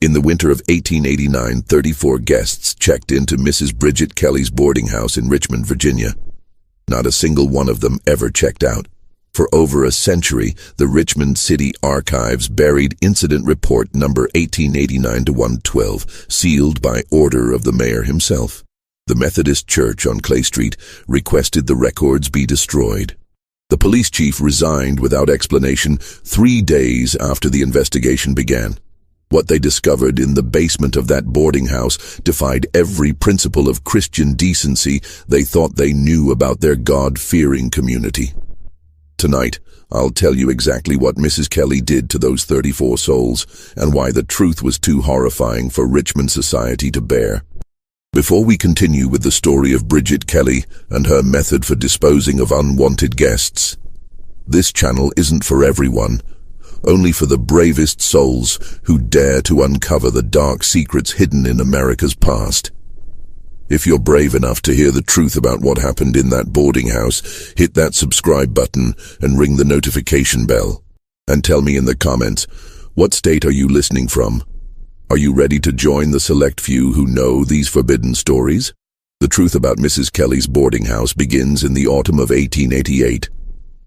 In the winter of 1889, 34 guests checked into Mrs. Bridget Kelly's boarding house in Richmond, Virginia. Not a single one of them ever checked out. For over a century, the Richmond City Archives buried Incident Report number 1889-112, sealed by order of the mayor himself. The Methodist Church on Clay Street requested the records be destroyed. The police chief resigned without explanation 3 days after the investigation began. What they discovered in the basement of that boarding house defied every principle of Christian decency they thought they knew about their God-fearing community. Tonight, I'll tell you exactly what Mrs. Kelly did to those 34 souls and why the truth was too horrifying for Richmond society to bear. Before we continue with the story of Bridget Kelly and her method for disposing of unwanted guests, this channel isn't for everyone, only for the bravest souls who dare to uncover the dark secrets hidden in America's past. If you're brave enough to hear the truth about what happened in that boarding house, hit that subscribe button and ring the notification bell. And tell me in the comments, what state are you listening from? Are you ready to join the select few who know these forbidden stories? The truth about Mrs. Kelly's boarding house begins in the autumn of 1888,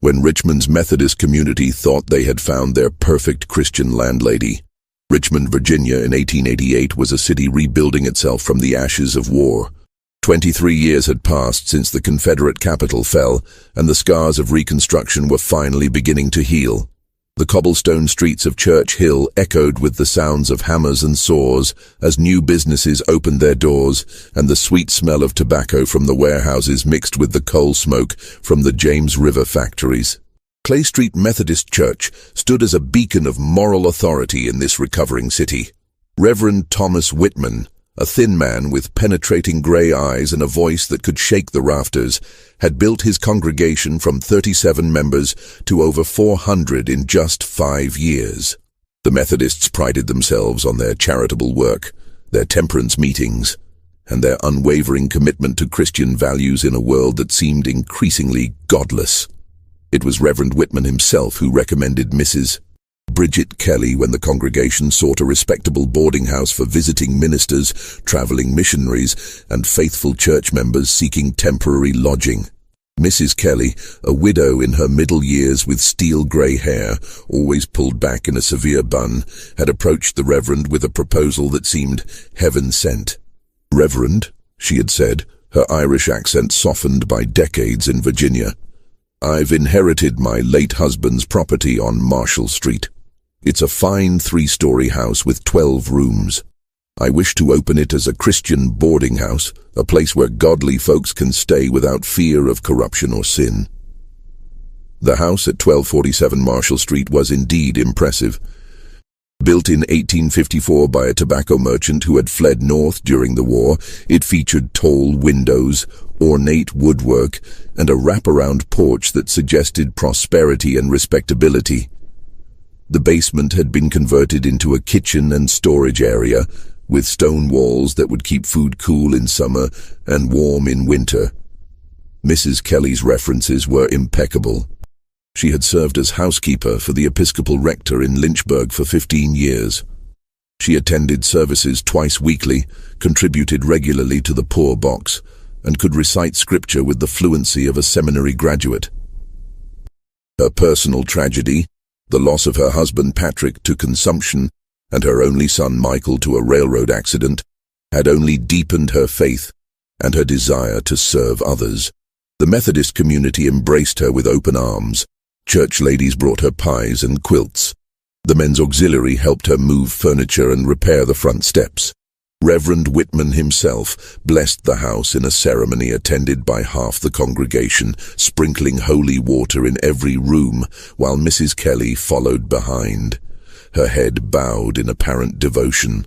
when Richmond's Methodist community thought they had found their perfect Christian landlady. Richmond, Virginia in 1888 was a city rebuilding itself from the ashes of war. 23 years had passed since the Confederate capital fell, and the scars of Reconstruction were finally beginning to heal. The cobblestone streets of Church Hill echoed with the sounds of hammers and saws as new businesses opened their doors, and the sweet smell of tobacco from the warehouses mixed with the coal smoke from the James River factories. Clay Street Methodist Church stood as a beacon of moral authority in this recovering city. Reverend Thomas Whitman, a thin man with penetrating gray eyes and a voice that could shake the rafters, had built his congregation from 37 members to over 400 in just 5 years. The Methodists prided themselves on their charitable work, their temperance meetings, and their unwavering commitment to Christian values in a world that seemed increasingly godless. It was Reverend Whitman himself who recommended Mrs. Bridget Kelly when the congregation sought a respectable boarding house for visiting ministers, traveling missionaries, and faithful church members seeking temporary lodging. Mrs. Kelly, a widow in her middle years with steel-gray hair, always pulled back in a severe bun, had approached the Reverend with a proposal that seemed heaven-sent. "Reverend," she had said, her Irish accent softened by decades in Virginia, "I've inherited my late husband's property on Marshall Street. It's a fine 3-story house with 12 rooms. I wish to open it as a Christian boarding house, a place where godly folks can stay without fear of corruption or sin." The house at 1247 Marshall Street was indeed impressive. Built in 1854 by a tobacco merchant who had fled north during the war, it featured tall windows, ornate woodwork, and a wraparound porch that suggested prosperity and respectability. The basement had been converted into a kitchen and storage area, with stone walls that would keep food cool in summer and warm in winter. Mrs. Kelly's references were impeccable. She had served as housekeeper for the Episcopal rector in Lynchburg for 15 years. She attended services twice weekly, contributed regularly to the poor box, and could recite scripture with the fluency of a seminary graduate. Her personal tragedy, the loss of her husband Patrick to consumption and her only son Michael to a railroad accident, had only deepened her faith and her desire to serve others. The Methodist community embraced her with open arms. Church ladies brought her pies and quilts. The men's auxiliary helped her move furniture and repair the front steps. Reverend Whitman himself blessed the house in a ceremony attended by half the congregation, sprinkling holy water in every room, while Mrs. Kelly followed behind, her head bowed in apparent devotion.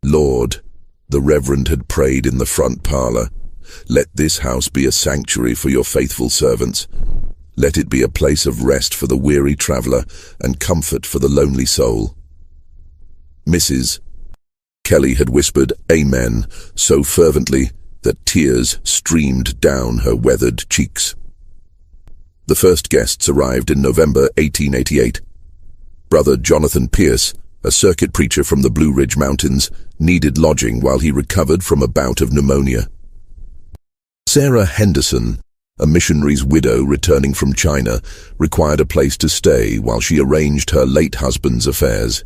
"Lord," the Reverend had prayed in the front parlor, "let this house be a sanctuary for your faithful servants. Let it be a place of rest for the weary traveler and comfort for the lonely soul." Mrs. Kelly had whispered "Amen" so fervently that tears streamed down her weathered cheeks. The first guests arrived in November 1888. Brother Jonathan Pierce, a circuit preacher from the Blue Ridge Mountains, needed lodging while he recovered from a bout of pneumonia. Sarah Henderson, a missionary's widow returning from China, required a place to stay while she arranged her late husband's affairs.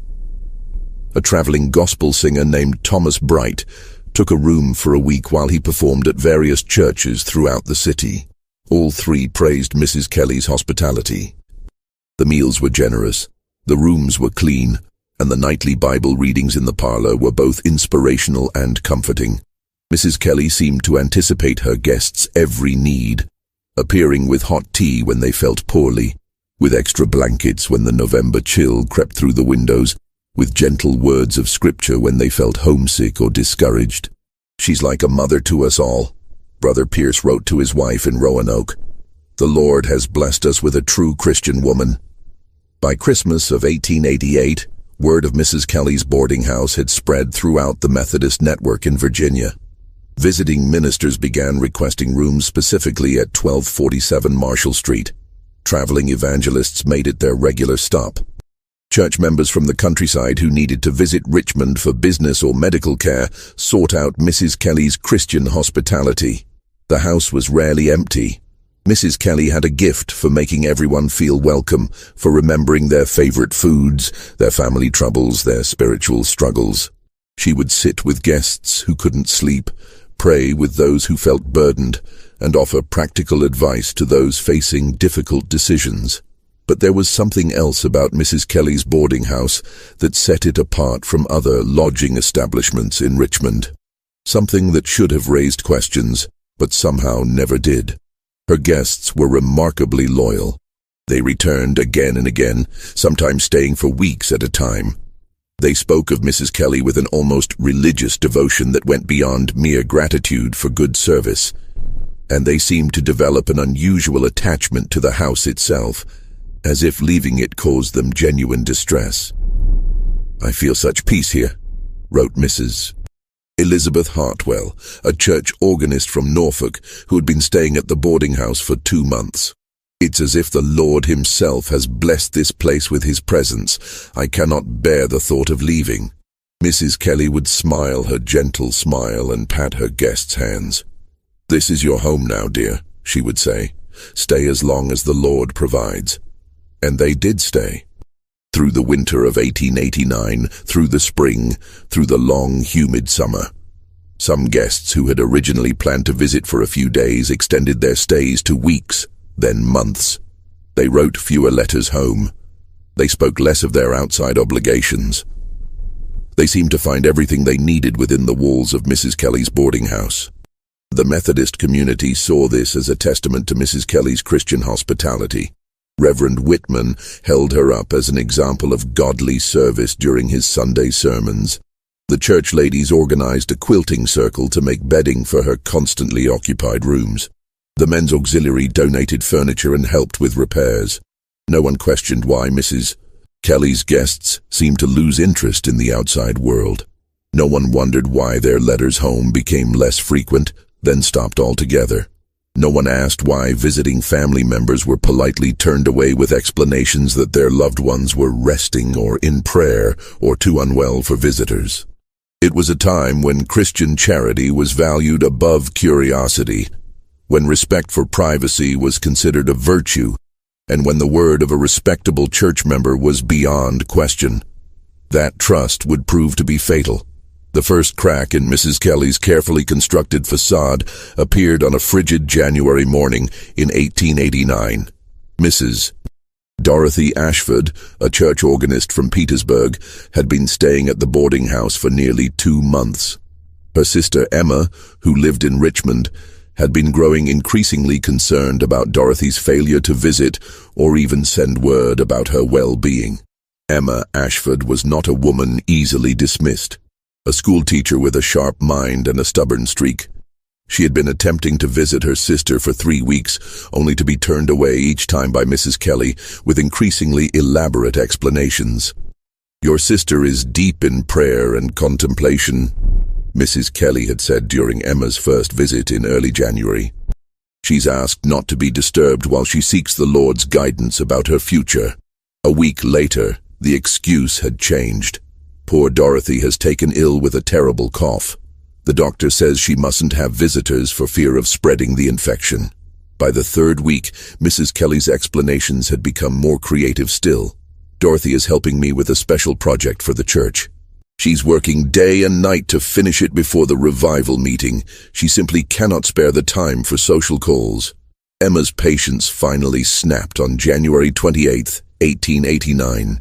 A traveling gospel singer named Thomas Bright took a room for a week while he performed at various churches throughout the city. All three praised Mrs. Kelly's hospitality. The meals were generous, the rooms were clean, and the nightly Bible readings in the parlor were both inspirational and comforting. Mrs. Kelly seemed to anticipate her guests' every need, appearing with hot tea when they felt poorly, with extra blankets when the November chill crept through the windows, with gentle words of scripture when they felt homesick or discouraged. "She's like a mother to us all," Brother Pierce wrote to his wife in Roanoke. "The Lord has blessed us with a true Christian woman." By Christmas of 1888, word of Mrs. Kelly's boarding house had spread throughout the Methodist network in Virginia. Visiting ministers began requesting rooms specifically at 1247 Marshall Street. Traveling evangelists made it their regular stop. Church members from the countryside who needed to visit Richmond for business or medical care sought out Mrs. Kelly's Christian hospitality. The house was rarely empty. Mrs. Kelly had a gift for making everyone feel welcome, for remembering their favorite foods, their family troubles, their spiritual struggles. She would sit with guests who couldn't sleep, pray with those who felt burdened, and offer practical advice to those facing difficult decisions. But there was something else about Mrs. Kelly's boarding house that set it apart from other lodging establishments in Richmond. Something that should have raised questions, but somehow never did. Her guests were remarkably loyal. They returned again and again, sometimes staying for weeks at a time. They spoke of Mrs. Kelly with an almost religious devotion that went beyond mere gratitude for good service. And they seemed to develop an unusual attachment to the house itself, as if leaving it caused them genuine distress. "I feel such peace here," wrote Mrs. Elizabeth Hartwell, a church organist from Norfolk who had been staying at the boarding house for 2 months. "It's as if the Lord himself has blessed this place with his presence. I cannot bear the thought of leaving." Mrs. Kelly would smile her gentle smile and pat her guests' hands. "This is your home now, dear," she would say. "Stay as long as the Lord provides." And they did stay. Through the winter of 1889, through the spring, through the long, humid summer. Some guests who had originally planned to visit for a few days extended their stays to weeks, then months. They wrote fewer letters home. They spoke less of their outside obligations. They seemed to find everything they needed within the walls of Mrs. Kelly's boarding house. The Methodist community saw this as a testament to Mrs. Kelly's Christian hospitality. Reverend Whitman held her up as an example of godly service during his Sunday sermons. The church ladies organized a quilting circle to make bedding for her constantly occupied rooms. The men's auxiliary donated furniture and helped with repairs. No one questioned why Mrs. Kelly's guests seemed to lose interest in the outside world. No one wondered why their letters home became less frequent, then stopped altogether. No one asked why visiting family members were politely turned away with explanations that their loved ones were resting or in prayer or too unwell for visitors. It was a time when Christian charity was valued above curiosity, when respect for privacy was considered a virtue, and when the word of a respectable church member was beyond question. That trust would prove to be fatal. The first crack in Mrs. Kelly's carefully constructed facade appeared on a frigid January morning in 1889. Mrs. Dorothy Ashford, a church organist from Petersburg, had been staying at the boarding house for nearly 2 months. Her sister Emma, who lived in Richmond, had been growing increasingly concerned about Dorothy's failure to visit or even send word about her well-being. Emma Ashford was not a woman easily dismissed. A schoolteacher with a sharp mind and a stubborn streak. She had been attempting to visit her sister for 3 weeks, only to be turned away each time by Mrs. Kelly with increasingly elaborate explanations. "Your sister is deep in prayer and contemplation," Mrs. Kelly had said during Emma's first visit in early January. "She's asked not to be disturbed while she seeks the Lord's guidance about her future." A week later, the excuse had changed. Poor Dorothy has taken ill with a terrible cough. The doctor says she mustn't have visitors for fear of spreading the infection. By the third week, Mrs. Kelly's explanations had become more creative still. Dorothy is helping me with a special project for the church. She's working day and night to finish it before the revival meeting. She simply cannot spare the time for social calls. Emma's patience finally snapped on January 28, 1889.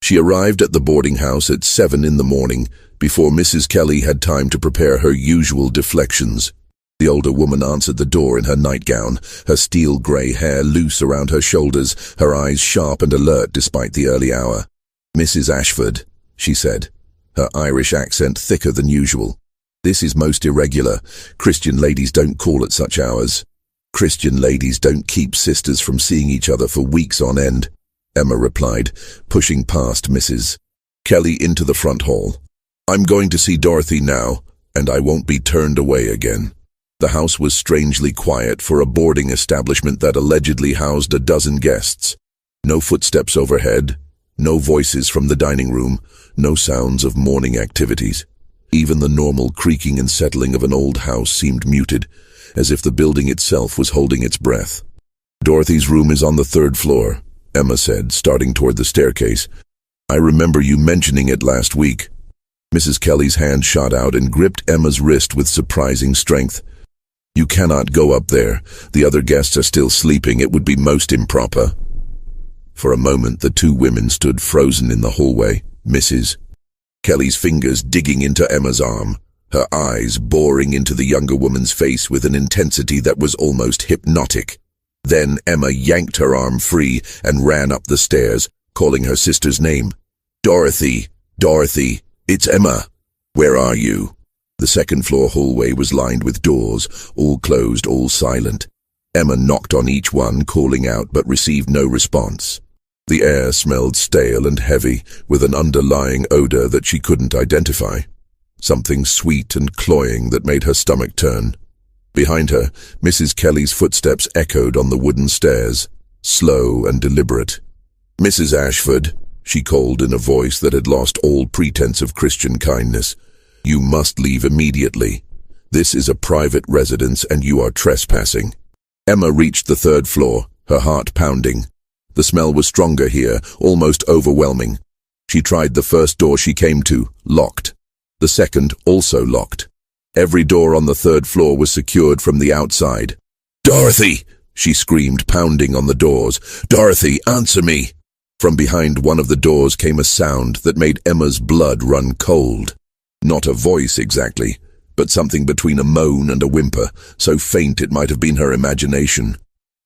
She arrived at the boarding house at 7 in the morning, before Mrs. Kelly had time to prepare her usual deflections. The older woman answered the door in her nightgown, her steel-grey hair loose around her shoulders, her eyes sharp and alert despite the early hour. "Mrs. Ashford," she said, her Irish accent thicker than usual. "This is most irregular. Christian ladies don't call at such hours. Christian ladies don't keep sisters from seeing each other for weeks on end," Emma replied, pushing past Mrs. Kelly into the front hall. "I'm going to see Dorothy now, and I won't be turned away again." The house was strangely quiet for a boarding establishment that allegedly housed a dozen guests. No footsteps overhead, no voices from the dining room, no sounds of morning activities. Even the normal creaking and settling of an old house seemed muted, as if the building itself was holding its breath. "Dorothy's room is on the 3rd floor, Emma said, starting toward the staircase. "I remember you mentioning it last week." Mrs. Kelly's hand shot out and gripped Emma's wrist with surprising strength. "You cannot go up there. The other guests are still sleeping. It would be most improper." For a moment, the two women stood frozen in the hallway, Mrs. Kelly's fingers digging into Emma's arm, her eyes boring into the younger woman's face with an intensity that was almost hypnotic. Then Emma yanked her arm free and ran up the stairs, calling her sister's name. "Dorothy, Dorothy, it's Emma. Where are you?" The 2nd-floor hallway was lined with doors, all closed, all silent. Emma knocked on each one, calling out, but received no response. The air smelled stale and heavy, with an underlying odor that she couldn't identify. Something sweet and cloying that made her stomach turn. Behind her, Mrs. Kelly's footsteps echoed on the wooden stairs, slow and deliberate. "Mrs. Ashford," she called in a voice that had lost all pretense of Christian kindness, "you must leave immediately. This is a private residence and you are trespassing." Emma reached the 3rd floor, her heart pounding. The smell was stronger here, almost overwhelming. She tried the first door she came to, locked. The second, also locked. Every door on the 3rd floor was secured from the outside. "Dorothy!" she screamed, pounding on the doors. "Dorothy, answer me!" From behind one of the doors came a sound that made Emma's blood run cold. Not a voice exactly, but something between a moan and a whimper, so faint it might have been her imagination.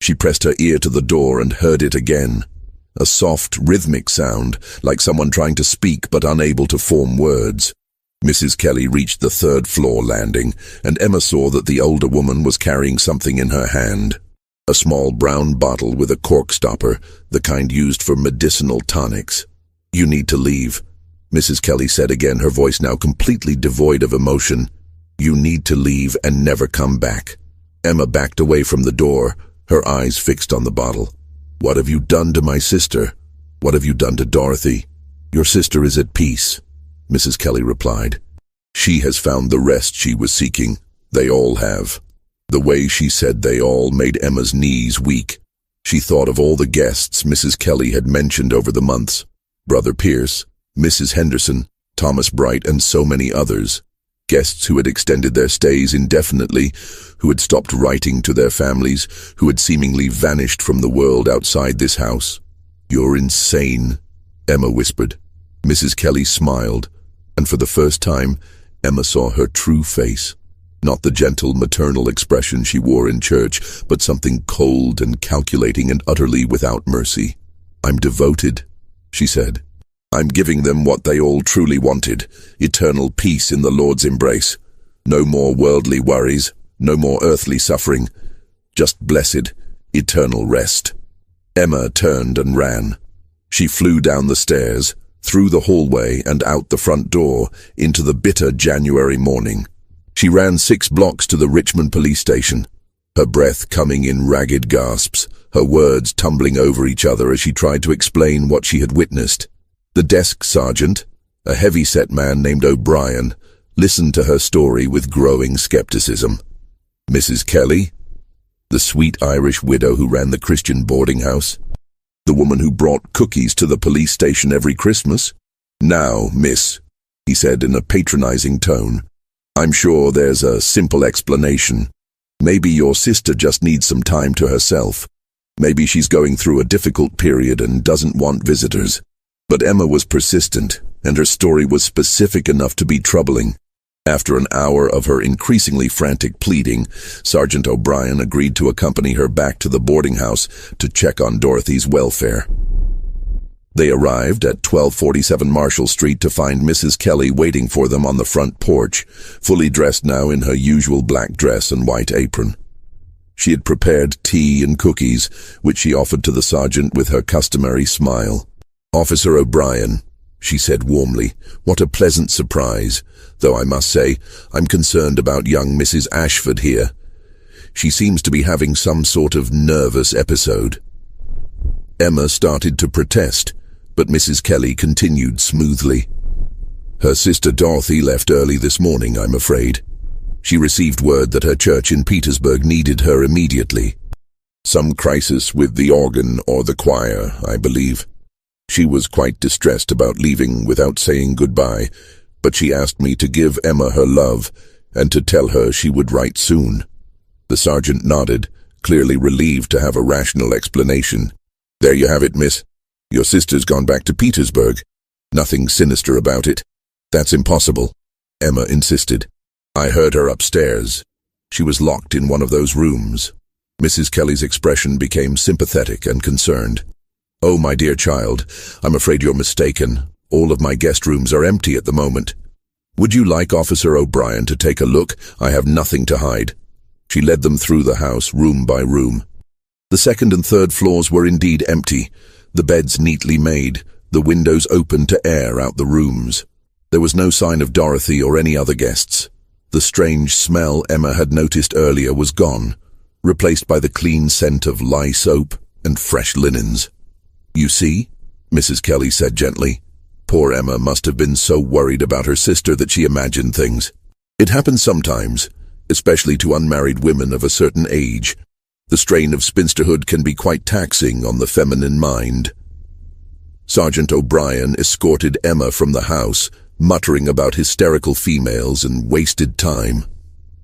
She pressed her ear to the door and heard it again. A soft, rhythmic sound, like someone trying to speak but unable to form words. Mrs. Kelly reached the 3rd floor landing, and Emma saw that the older woman was carrying something in her hand. A small brown bottle with a cork stopper, the kind used for medicinal tonics. "You need to leave," Mrs. Kelly said again, her voice now completely devoid of emotion. "You need to leave and never come back." Emma backed away from the door, her eyes fixed on the bottle. "What have you done to my sister? What have you done to Dorothy?" "Your sister is at peace," Mrs. Kelly replied. "She has found the rest she was seeking. They all have." The way she said "they all" made Emma's knees weak. She thought of all the guests Mrs. Kelly had mentioned over the months. Brother Pierce, Mrs. Henderson, Thomas Bright, and so many others. Guests who had extended their stays indefinitely, who had stopped writing to their families, who had seemingly vanished from the world outside this house. "You're insane," Emma whispered. Mrs. Kelly smiled, and for the first time, Emma saw her true face. Not the gentle maternal expression she wore in church, but something cold and calculating and utterly without mercy. "I'm devoted," she said. "I'm giving them what they all truly wanted, eternal peace in the Lord's embrace. No more worldly worries, no more earthly suffering, just blessed, eternal rest." Emma turned and ran. She flew down the stairs, through the hallway and out the front door, into the bitter January morning. She ran 6 blocks to the Richmond police station, her breath coming in ragged gasps, her words tumbling over each other as she tried to explain what she had witnessed. The desk sergeant, A heavy-set man named O'Brien listened to her story with growing skepticism. Mrs. Kelly, the sweet Irish widow who ran the Christian boarding house, the woman who brought cookies to the police station every Christmas? Now, miss, he said in a patronizing tone, I'm sure there's a simple explanation. Maybe your sister just needs some time to herself. Maybe she's going through a difficult period and doesn't want visitors. But Emma was persistent, and her story was specific enough to be troubling. After an hour of her increasingly frantic pleading, Sergeant O'Brien agreed to accompany her back to the boarding house to check on Dorothy's welfare. They arrived at 1247 Marshall Street to find Mrs. Kelly waiting for them on the front porch, fully dressed now in her usual black dress and white apron. She had prepared tea and cookies, which she offered to the sergeant with her customary smile. Officer O'Brien, she said warmly, what a pleasant surprise, though I must say, I'm concerned about young Mrs. Ashford here. She seems to be having some sort of nervous episode. Emma started to protest, but Mrs. Kelly continued smoothly. Her sister Dorothy left early this morning, I'm afraid. She received word that her church in Petersburg needed her immediately. Some crisis with the organ or the choir, I believe. She was quite distressed about leaving without saying goodbye, but she asked me to give Emma her love and to tell her she would write soon. The sergeant nodded, clearly relieved to have a rational explanation. There you have it, miss. Your sister's gone back to Petersburg. Nothing sinister about it. That's impossible, Emma insisted. I heard her upstairs. She was locked in one of those rooms. Mrs. Kelly's expression became sympathetic and concerned. Oh, my dear child, I'm afraid you're mistaken. All of my guest rooms are empty at the moment. Would you like Officer O'Brien to take a look? I have nothing to hide. She led them through the house, room by room. The second and third floors were indeed empty, the beds neatly made, the windows open to air out the rooms. There was no sign of Dorothy or any other guests. The strange smell Emma had noticed earlier was gone, replaced by the clean scent of lye soap and fresh linens. You see, Mrs. Kelly said gently. Poor Emma must have been so worried about her sister that she imagined things. It happens sometimes, especially to unmarried women of a certain age. The strain of spinsterhood can be quite taxing on the feminine mind. Sergeant O'Brien escorted Emma from the house, muttering about hysterical females and wasted time.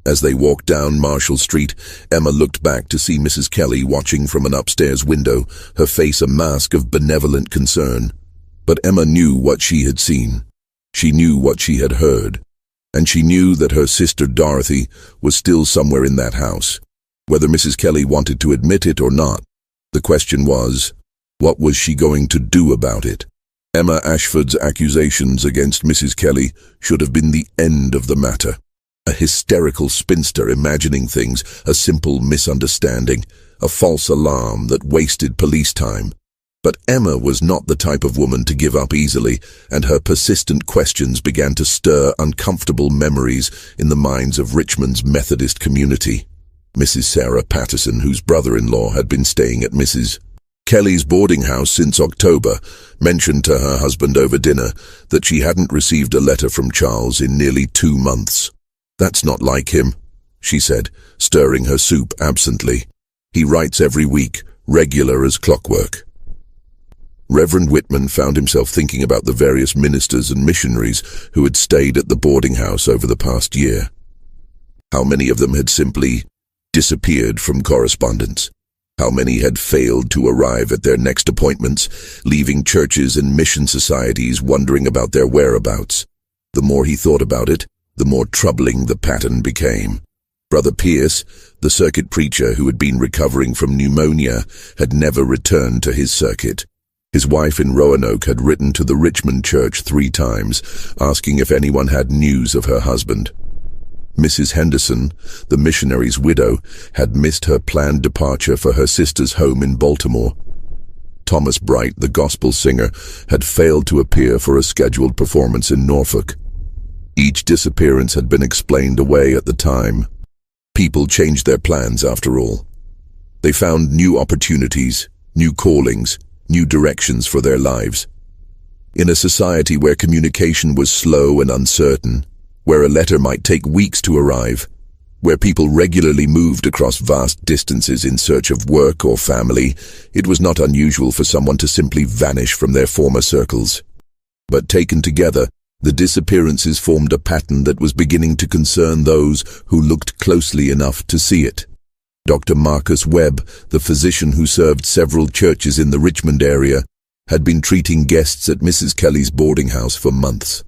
As they walked down Marshall Street, Emma looked back to see Mrs. Kelly watching from an upstairs window, her face a mask of benevolent concern. But Emma knew what she had seen. She knew what she had heard. And she knew that her sister Dorothy was still somewhere in that house. Whether Mrs. Kelly wanted to admit it or not, the question was, what was she going to do about it? Emma Ashford's accusations against Mrs. Kelly should have been the end of the matter. A hysterical spinster imagining things, a simple misunderstanding, a false alarm that wasted police time. But Emma was not the type of woman to give up easily, and her persistent questions began to stir uncomfortable memories in the minds of Richmond's Methodist community. Mrs. Sarah Patterson, whose brother-in-law had been staying at Mrs. Kelly's boarding house since October, mentioned to her husband over dinner that she hadn't received a letter from Charles in nearly 2 months. That's not like him, she said, stirring her soup absently. He writes every week, regular as clockwork. Reverend Whitman found himself thinking about the various ministers and missionaries who had stayed at the boarding house over the past year. How many of them had simply disappeared from correspondence? How many had failed to arrive at their next appointments, leaving churches and mission societies wondering about their whereabouts? The more he thought about it, the more troubling the pattern became. Brother Pierce, the circuit preacher who had been recovering from pneumonia, had never returned to his circuit. His wife in Roanoke had written to the Richmond church 3 times, asking if anyone had news of her husband. Mrs. Henderson, the missionary's widow, had missed her planned departure for her sister's home in Baltimore. Thomas Bright, the gospel singer, had failed to appear for a scheduled performance in Norfolk. Each disappearance had been explained away at the time. People changed their plans after all. They found new opportunities, new callings, new directions for their lives. In a society where communication was slow and uncertain, where a letter might take weeks to arrive, where people regularly moved across vast distances in search of work or family, it was not unusual for someone to simply vanish from their former circles. But taken together, the disappearances formed a pattern that was beginning to concern those who looked closely enough to see it. Dr. Marcus Webb, the physician who served several churches in the Richmond area, had been treating guests at Mrs. Kelly's boarding house for months.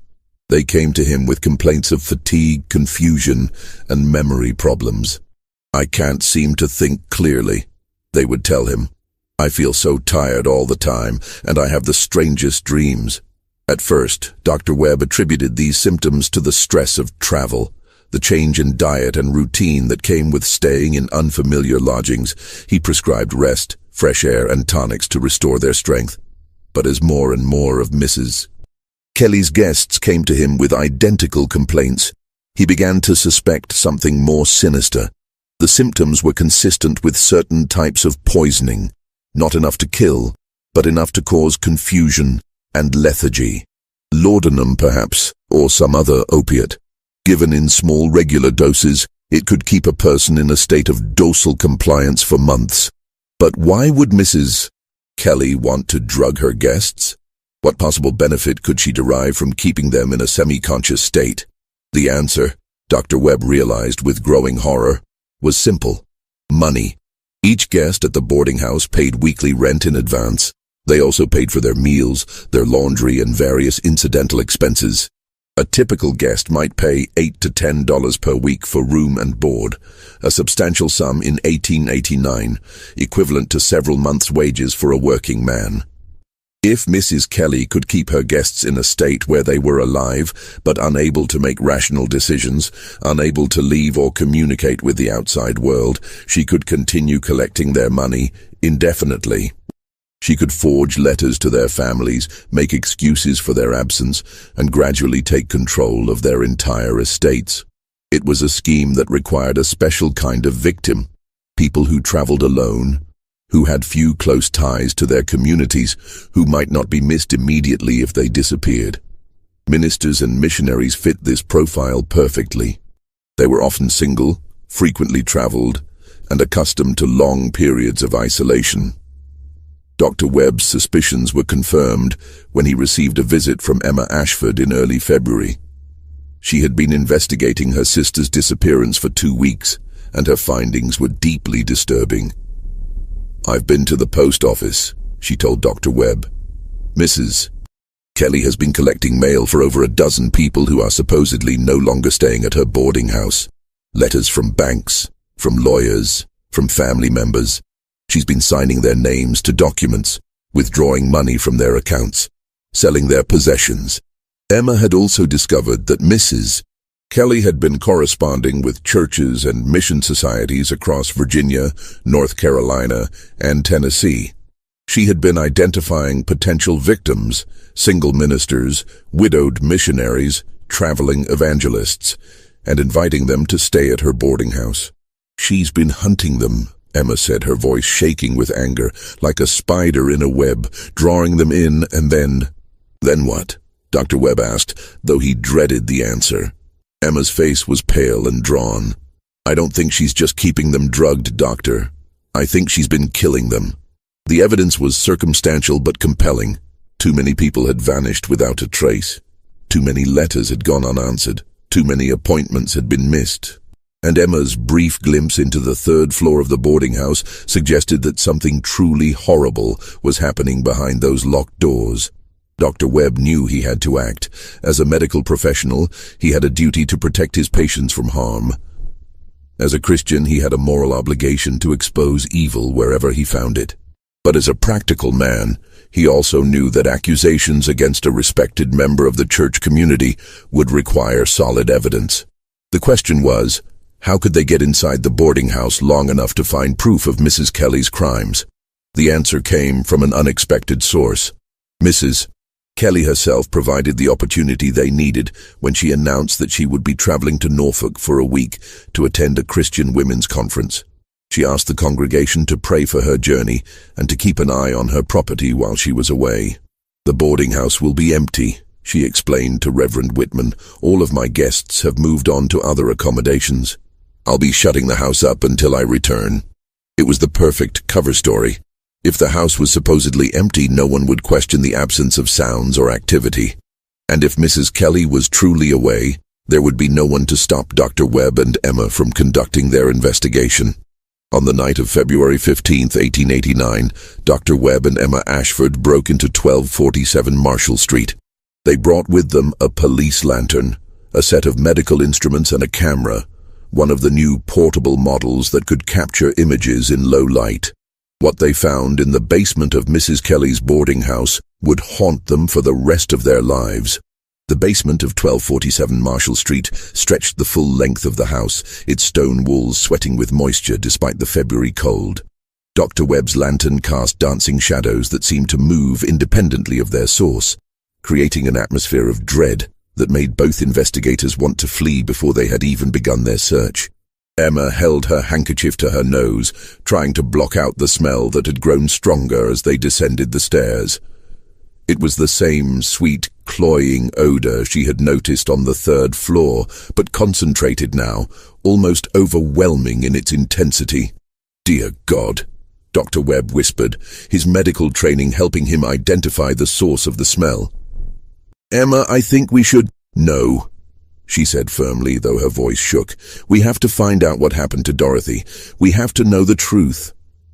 They came to him with complaints of fatigue, confusion, and memory problems. "I can't seem to think clearly," they would tell him. "I feel so tired all the time, and I have the strangest dreams." At first, Dr. Webb attributed these symptoms to the stress of travel, the change in diet and routine that came with staying in unfamiliar lodgings. He prescribed rest, fresh air, and tonics to restore their strength. But as more and more of Mrs. Kelly's guests came to him with identical complaints, he began to suspect something more sinister. The symptoms were consistent with certain types of poisoning, not enough to kill, but enough to cause confusion and lethargy. Laudanum, perhaps, or some other opiate. Given in small regular doses, it could keep a person in a state of docile compliance for months. But why would Mrs. Kelly want to drug her guests? What possible benefit could she derive from keeping them in a semi-conscious state? The answer, Dr. Webb realized with growing horror, was simple: money. Each guest at the boarding house paid weekly rent in advance. They also paid for their meals, their laundry, and various incidental expenses. A typical guest might pay $8 to $10 per week for room and board, a substantial sum in 1889, equivalent to several months' wages for a working man. If Mrs. Kelly could keep her guests in a state where they were alive, but unable to make rational decisions, unable to leave or communicate with the outside world, she could continue collecting their money indefinitely. She could forge letters to their families, make excuses for their absence, and gradually take control of their entire estates. It was a scheme that required a special kind of victim, people who traveled alone, who had few close ties to their communities, who might not be missed immediately if they disappeared. Ministers and missionaries fit this profile perfectly. They were often single, frequently traveled, and accustomed to long periods of isolation. Dr. Webb's suspicions were confirmed when he received a visit from Emma Ashford in early February. She had been investigating her sister's disappearance for 2 weeks, and her findings were deeply disturbing. "I've been to the post office," she told Dr. Webb. "Mrs. Kelly has been collecting mail for over a dozen people who are supposedly no longer staying at her boarding house. Letters from banks, from lawyers, from family members. She's been signing their names to documents, withdrawing money from their accounts, selling their possessions." Emma had also discovered that Mrs. Kelly had been corresponding with churches and mission societies across Virginia, North Carolina, and Tennessee. She had been identifying potential victims, single ministers, widowed missionaries, traveling evangelists, and inviting them to stay at her boarding house. "She's been hunting them," Emma said, her voice shaking with anger, like a spider in a web, drawing them in, and then... "Then what?" Dr. Webb asked, though he dreaded the answer. Emma's face was pale and drawn. "I don't think she's just keeping them drugged, doctor. I think she's been killing them." The evidence was circumstantial but compelling. Too many people had vanished without a trace. Too many letters had gone unanswered. Too many appointments had been missed. And Emma's brief glimpse into the 3rd floor of the boarding house suggested that something truly horrible was happening behind those locked doors. Dr. Webb knew he had to act. As a medical professional, he had a duty to protect his patients from harm. As a Christian, he had a moral obligation to expose evil wherever he found it. But as a practical man, he also knew that accusations against a respected member of the church community would require solid evidence. The question was, how could they get inside the boarding house long enough to find proof of Mrs. Kelly's crimes? The answer came from an unexpected source. Mrs. Kelly herself provided the opportunity they needed when she announced that she would be traveling to Norfolk for a week to attend a Christian women's conference. She asked the congregation to pray for her journey and to keep an eye on her property while she was away. "The boarding house will be empty," she explained to Reverend Whitman. "All of my guests have moved on to other accommodations. I'll be shutting the house up until I return." It was the perfect cover story. If the house was supposedly empty, no one would question the absence of sounds or activity. And if Mrs. Kelly was truly away, there would be no one to stop Dr. Webb and Emma from conducting their investigation. On the night of February 15, 1889, Dr. Webb and Emma Ashford broke into 1247 Marshall Street. They brought with them a police lantern, a set of medical instruments and a camera, one of the new portable models that could capture images in low light. What they found in the basement of Mrs. Kelly's boarding house would haunt them for the rest of their lives. The basement of 1247 Marshall Street stretched the full length of the house, its stone walls sweating with moisture despite the February cold. Dr. Webb's lantern cast dancing shadows that seemed to move independently of their source, creating an atmosphere of dread that made both investigators want to flee before they had even begun their search. Emma held her handkerchief to her nose, trying to block out the smell that had grown stronger as they descended the stairs. It was the same sweet, cloying odor she had noticed on the third floor, but concentrated now, almost overwhelming in its intensity. "Dear God," Dr. Webb whispered, his medical training helping him identify the source of the smell. "Emma, I think we should—" "No," she said firmly, though her voice shook. "We have to find out what happened to Dorothy. We have to know the truth."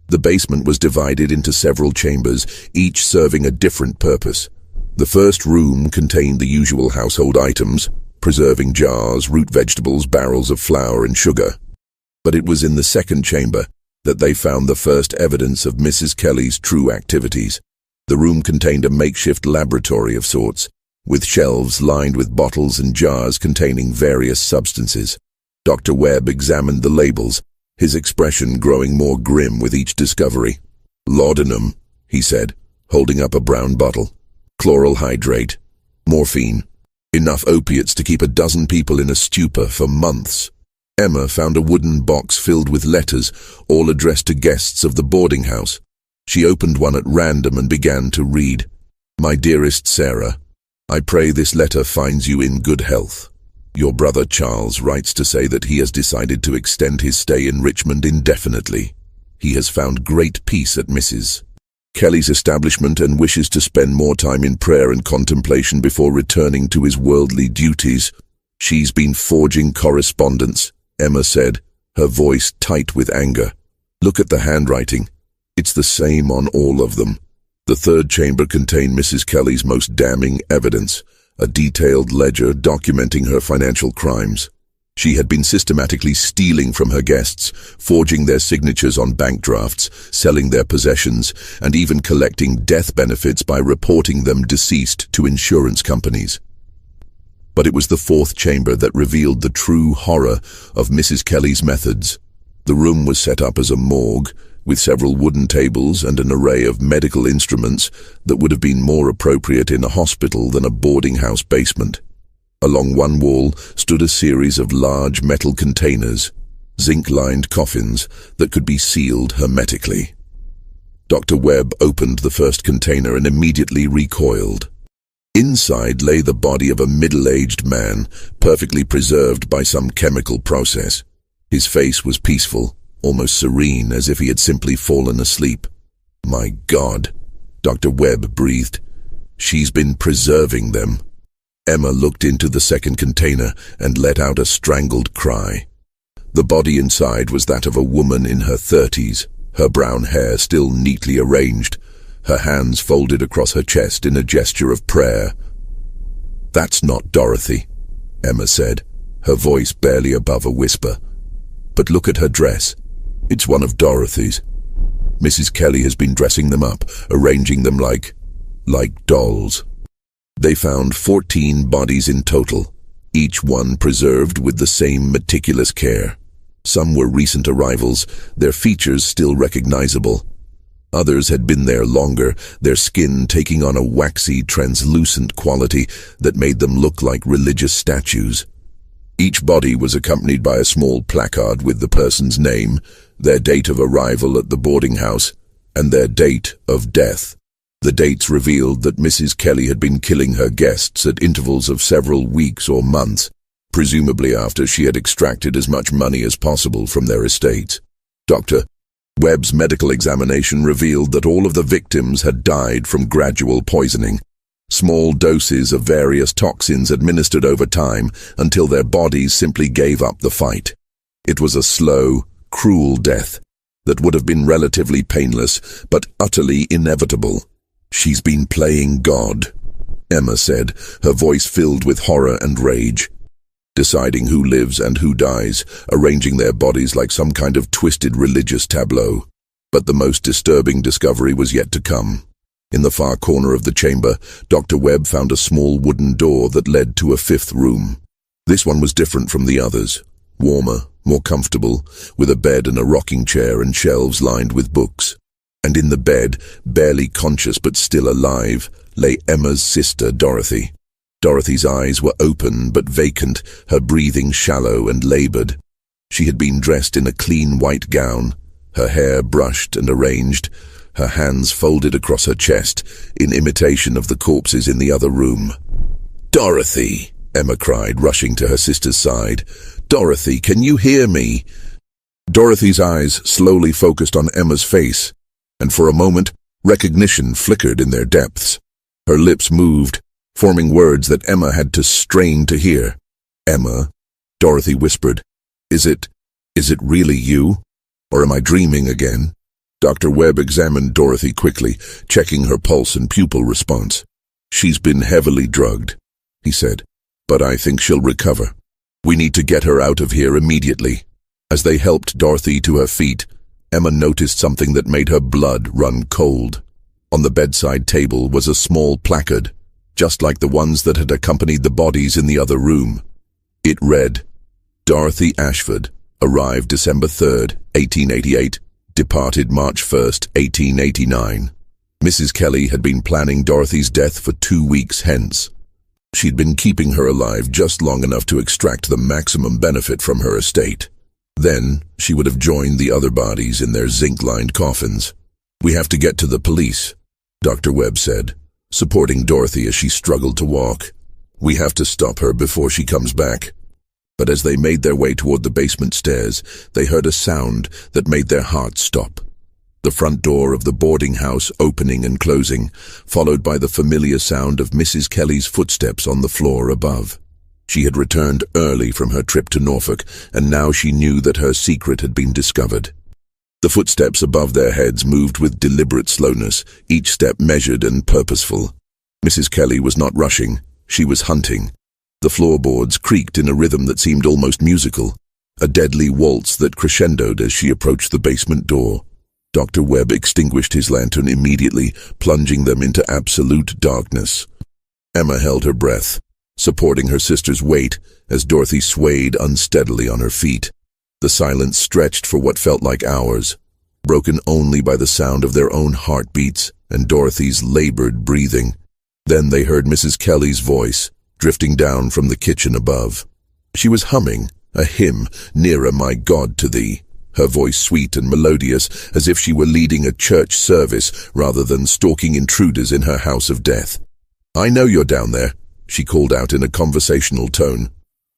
The basement was divided into several chambers, each serving a different purpose. The first room contained the usual household items, preserving jars, root vegetables, barrels of flour and sugar. But it was in the second chamber that they found the first evidence of Mrs. Kelly's true activities. The room contained a makeshift laboratory of sorts, with shelves lined with bottles and jars containing various substances. Dr. Webb examined the labels, his expression growing more grim with each discovery. "Laudanum," he said, holding up a brown bottle. "Chloral hydrate. Morphine. Enough opiates to keep a dozen people in a stupor for months." Emma found a wooden box filled with letters, all addressed to guests of the boarding house. She opened one at random and began to read. "My dearest Sarah, I pray this letter finds you in good health. Your brother Charles writes to say that he has decided to extend his stay in Richmond indefinitely. He has found great peace at Mrs. Kelly's establishment and wishes to spend more time in prayer and contemplation before returning to his worldly duties. She's been forging correspondence," Emma said, her voice tight with anger. "Look at the handwriting. It's the same on all of them." The third chamber contained Mrs. Kelly's most damning evidence, a detailed ledger documenting her financial crimes. She had been systematically stealing from her guests, forging their signatures on bank drafts, selling their possessions, and even collecting death benefits by reporting them deceased to insurance companies. But it was the fourth chamber that revealed the true horror of Mrs. Kelly's methods. The room was set up as a morgue, with several wooden tables and an array of medical instruments that would have been more appropriate in a hospital than a boarding house basement. Along one wall stood a series of large metal containers, zinc-lined coffins that could be sealed hermetically. Dr. Webb opened the first container and immediately recoiled. Inside lay the body of a middle-aged man, perfectly preserved by some chemical process. His face was peaceful, almost serene, as if he had simply fallen asleep. "My God," Dr. Webb breathed. "She's been preserving them." Emma looked into the second container and let out a strangled cry. The body inside was that of a woman in her 30s, her brown hair still neatly arranged, her hands folded across her chest in a gesture of prayer. "That's not Dorothy," Emma said, her voice barely above a whisper. "But look at her dress. It's one of Dorothy's. Mrs. Kelly has been dressing them up, arranging them like dolls." They found 14 bodies in total, each one preserved with the same meticulous care. Some were recent arrivals, their features still recognizable. Others had been there longer, their skin taking on a waxy, translucent quality that made them look like religious statues. Each body was accompanied by a small placard with the person's name, their date of arrival at the boarding house, and their date of death. The dates revealed that Mrs. Kelly had been killing her guests at intervals of several weeks or months, presumably after she had extracted as much money as possible from their estates. Dr. Webb's medical examination revealed that all of the victims had died from gradual poisoning, small doses of various toxins administered over time until their bodies simply gave up the fight. It was a slow, cruel death that would have been relatively painless but utterly inevitable. "She's been playing God," Emma said, her voice filled with horror and rage. "Deciding who lives and who dies, arranging their bodies like some kind of twisted religious tableau." But the most disturbing discovery was yet to come. In the far corner of the chamber, Dr. Webb found a small wooden door that led to a fifth room. This one was different from the others, warmer, more comfortable, with a bed and a rocking chair and shelves lined with books. And in the bed, barely conscious but still alive, lay Emma's sister, Dorothy. Dorothy's eyes were open but vacant, her breathing shallow and labored. She had been dressed in a clean white gown, her hair brushed and arranged, her hands folded across her chest, in imitation of the corpses in the other room. "Dorothy!" Emma cried, rushing to her sister's side. "Dorothy, can you hear me?" Dorothy's eyes slowly focused on Emma's face, and for a moment, recognition flickered in their depths. Her lips moved, forming words that Emma had to strain to hear. "Emma," Dorothy whispered, Is it really you? Or am I dreaming again?" Dr. Webb examined Dorothy quickly, checking her pulse and pupil response. "She's been heavily drugged," he said, "but I think she'll recover. We need to get her out of here immediately." As they helped Dorothy to her feet, Emma noticed something that made her blood run cold. On the bedside table was a small placard, just like the ones that had accompanied the bodies in the other room. It read, "Dorothy Ashford, arrived December 3rd, 1888, departed March 1st, 1889. Mrs. Kelly had been planning Dorothy's death for 2 weeks hence. She'd been keeping her alive just long enough to extract the maximum benefit from her estate. Then she would have joined the other bodies in their zinc-lined coffins. "We have to get to the police," Dr. Webb said, supporting Dorothy as she struggled to walk. "We have to stop her before she comes back." But as they made their way toward the basement stairs, they heard a sound that made their hearts stop. The front door of the boarding house opening and closing, followed by the familiar sound of Mrs. Kelly's footsteps on the floor above. She had returned early from her trip to Norfolk, and now she knew that her secret had been discovered. The footsteps above their heads moved with deliberate slowness, each step measured and purposeful. Mrs. Kelly was not rushing, she was hunting. The floorboards creaked in a rhythm that seemed almost musical, a deadly waltz that crescendoed as she approached the basement door. Dr. Webb extinguished his lantern immediately, plunging them into absolute darkness. Emma held her breath, supporting her sister's weight as Dorothy swayed unsteadily on her feet. The silence stretched for what felt like hours, broken only by the sound of their own heartbeats and Dorothy's labored breathing. Then they heard Mrs. Kelly's voice, drifting down from the kitchen above. She was humming a hymn, "Nearer, My God, to Thee," her voice sweet and melodious, as if she were leading a church service rather than stalking intruders in her house of death. "I know you're down there," she called out in a conversational tone.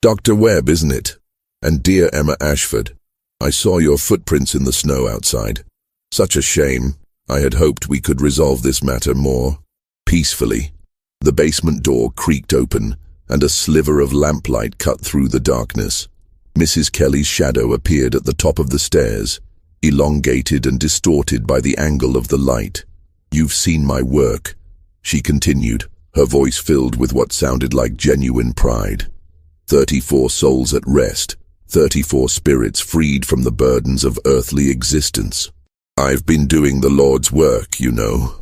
"Dr. Webb, isn't it? And dear Emma Ashford, I saw your footprints in the snow outside. Such a shame. I had hoped we could resolve this matter more peacefully." The basement door creaked open, and a sliver of lamplight cut through the darkness. Mrs. Kelly's shadow appeared at the top of the stairs, elongated and distorted by the angle of the light. "You've seen my work," she continued, her voice filled with what sounded like genuine pride. 34 souls at rest, 34 spirits freed from the burdens of earthly existence. I've been doing the Lord's work, you know.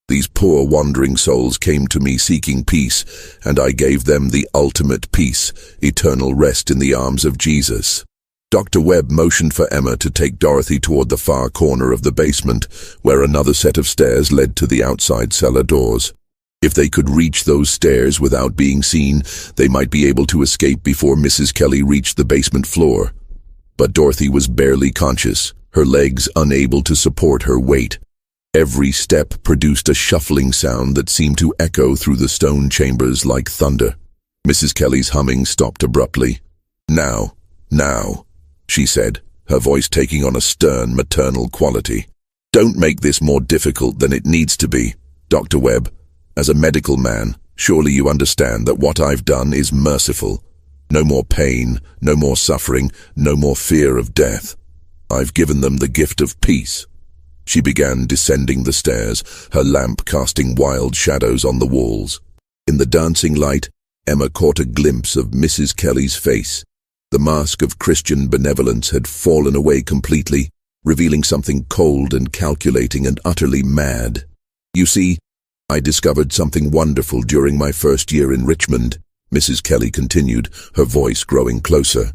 These poor wandering souls came to me seeking peace, and I gave them the ultimate peace, eternal rest in the arms of Jesus. Dr. Webb motioned for Emma to take Dorothy toward the far corner of the basement, where another set of stairs led to the outside cellar doors. If they could reach those stairs without being seen, they might be able to escape before Mrs. Kelly reached the basement floor. But Dorothy was barely conscious, her legs unable to support her weight. Every step produced a shuffling sound that seemed to echo through the stone chambers like thunder. Mrs. Kelly's humming stopped abruptly. "Now, now," she said, her voice taking on a stern, maternal quality. "Don't make this more difficult than it needs to be, Dr. Webb. As a medical man, surely you understand that what I've done is merciful. No more pain, no more suffering, no more fear of death. I've given them the gift of peace." She began descending the stairs, her lamp casting wild shadows on the walls. In the dancing light, Emma caught a glimpse of Mrs. Kelly's face. The mask of Christian benevolence had fallen away completely, revealing something cold and calculating and utterly mad. "You see, I discovered something wonderful during my first year in Richmond," Mrs. Kelly continued, her voice growing closer.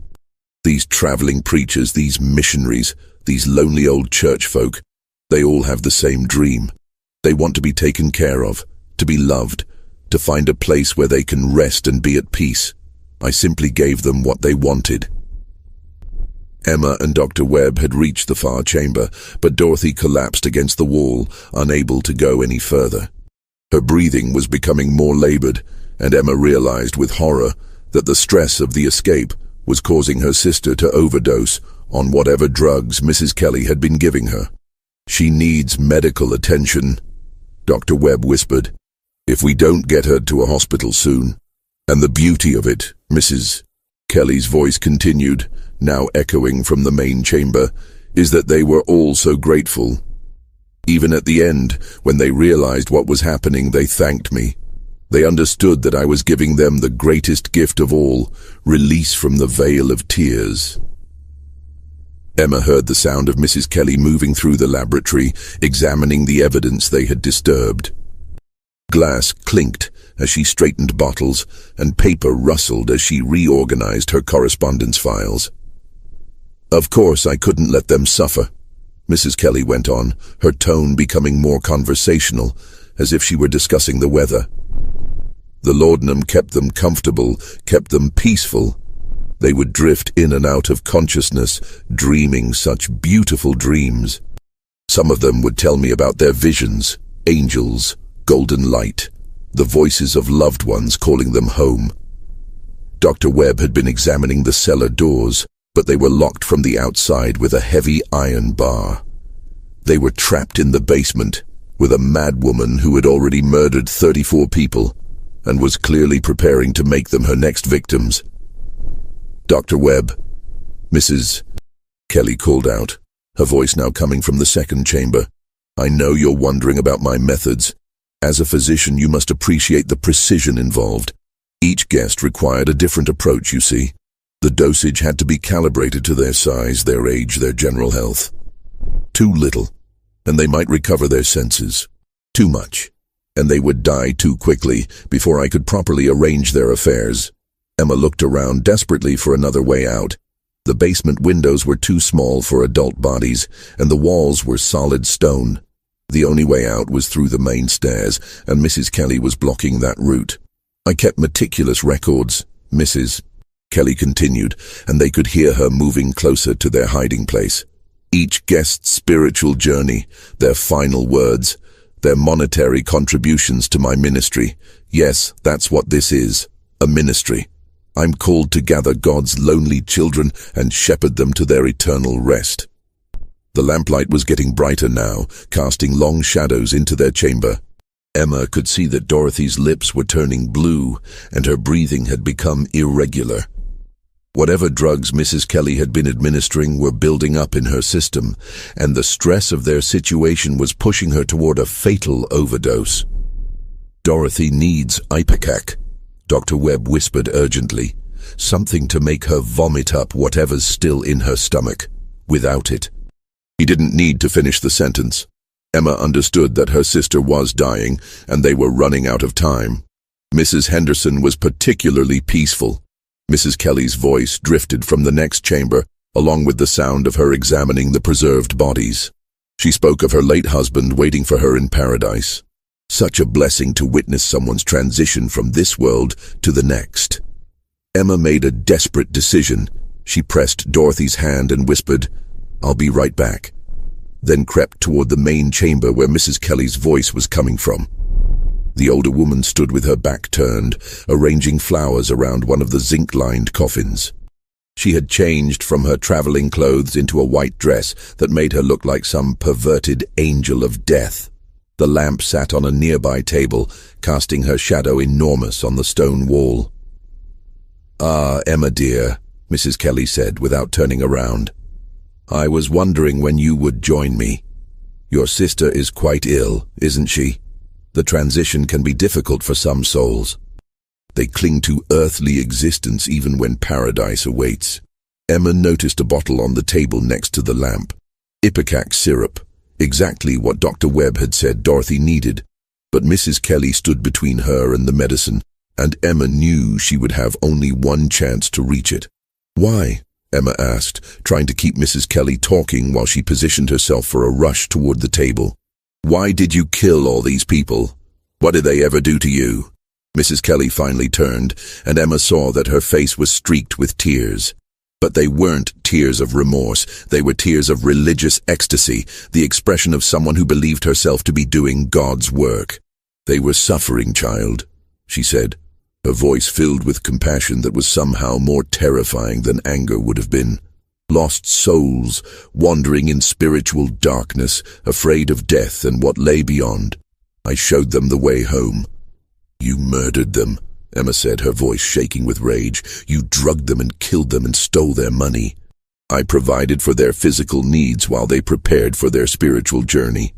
"These traveling preachers, these missionaries, these lonely old church folk, they all have the same dream. They want to be taken care of, to be loved, to find a place where they can rest and be at peace. I simply gave them what they wanted." Emma and Dr. Webb had reached the far chamber, but Dorothy collapsed against the wall, unable to go any further. Her breathing was becoming more labored, and Emma realized with horror that the stress of the escape was causing her sister to overdose on whatever drugs Mrs. Kelly had been giving her. "She needs medical attention," Dr. Webb whispered. "If we don't get her to a hospital soon." "And the beauty of it," Mrs. Kelly's voice continued, now echoing from the main chamber, "is that they were all so grateful. Even at the end, when they realized what was happening, they thanked me. They understood that I was giving them the greatest gift of all, release from the veil of tears." Emma heard the sound of Mrs. Kelly moving through the laboratory, examining the evidence they had disturbed. Glass clinked as she straightened bottles, and paper rustled as she reorganized her correspondence files. "Of course, I couldn't let them suffer," Mrs. Kelly went on, her tone becoming more conversational, as if she were discussing the weather. "The laudanum kept them comfortable, kept them peaceful. They would drift in and out of consciousness, dreaming such beautiful dreams. Some of them would tell me about their visions, angels, golden light, the voices of loved ones calling them home. Dr. Webb had been examining the cellar doors, but they were locked from the outside with a heavy iron bar. They were trapped in the basement with a madwoman who had already murdered 34 people and was clearly preparing to make them her next victims. "Dr. Webb," Mrs. Kelly called out, her voice now coming from the second chamber, "I know you're wondering about my methods. As a physician, you must appreciate the precision involved. Each guest required a different approach, you see. The dosage had to be calibrated to their size, their age, their general health. Too little, and they might recover their senses. Too much, and they would die too quickly before I could properly arrange their affairs." Emma looked around desperately for another way out. The basement windows were too small for adult bodies, and the walls were solid stone. The only way out was through the main stairs, and Mrs. Kelly was blocking that route. "I kept meticulous records," Mrs. Kelly continued, and they could hear her moving closer to their hiding place. "Each guest's spiritual journey, their final words, their monetary contributions to my ministry. Yes, that's what this is, a ministry. I'm called to gather God's lonely children and shepherd them to their eternal rest." The lamplight was getting brighter now, casting long shadows into their chamber. Emma could see that Dorothy's lips were turning blue, and her breathing had become irregular. Whatever drugs Mrs. Kelly had been administering were building up in her system, and the stress of their situation was pushing her toward a fatal overdose. "Dorothy needs ipecac," Dr. Webb whispered urgently. "Something to make her vomit up whatever's still in her stomach. Without it—" He didn't need to finish the sentence. Emma understood that her sister was dying, and they were running out of time. Mrs. Henderson was particularly peaceful. Mrs. Kelly's voice drifted from the next chamber, along with the sound of her examining the preserved bodies. She spoke of her late husband waiting for her in paradise. Such a blessing to witness someone's transition from this world to the next. Emma made a desperate decision. She pressed Dorothy's hand and whispered, "I'll be right back." then crept toward the main chamber where Mrs. Kelly's voice was coming from. The older woman stood with her back turned, arranging flowers around one of the zinc-lined coffins. She had changed from her traveling clothes into a white dress that made her look like some perverted angel of death. The lamp sat on a nearby table, casting her shadow enormous on the stone wall. "Ah, Emma dear," Mrs. Kelly said without turning around. "I was wondering when you would join me. Your sister is quite ill, isn't she? The transition can be difficult for some souls. They cling to earthly existence even when paradise awaits." Emma noticed a bottle on the table next to the lamp. Ipecac syrup, exactly what Dr. Webb had said Dorothy needed. But Mrs. Kelly stood between her and the medicine, and Emma knew she would have only one chance to reach it. "Why?" Emma asked, trying to keep Mrs. Kelly talking while she positioned herself for a rush toward the table. "Why did you kill all these people? What did they ever do to you?" Mrs. Kelly finally turned, and Emma saw that her face was streaked with tears. But they weren't tears of remorse. They were tears of religious ecstasy, the expression of someone who believed herself to be doing God's work. "They were suffering, child," she said, her voice filled with compassion that was somehow more terrifying than anger would have been. "Lost souls, wandering in spiritual darkness, afraid of death and what lay beyond. I showed them the way home." "You murdered them," Emma said, her voice shaking with rage. "You drugged them and killed them and stole their money. I provided for their physical needs while they prepared for their spiritual journey,"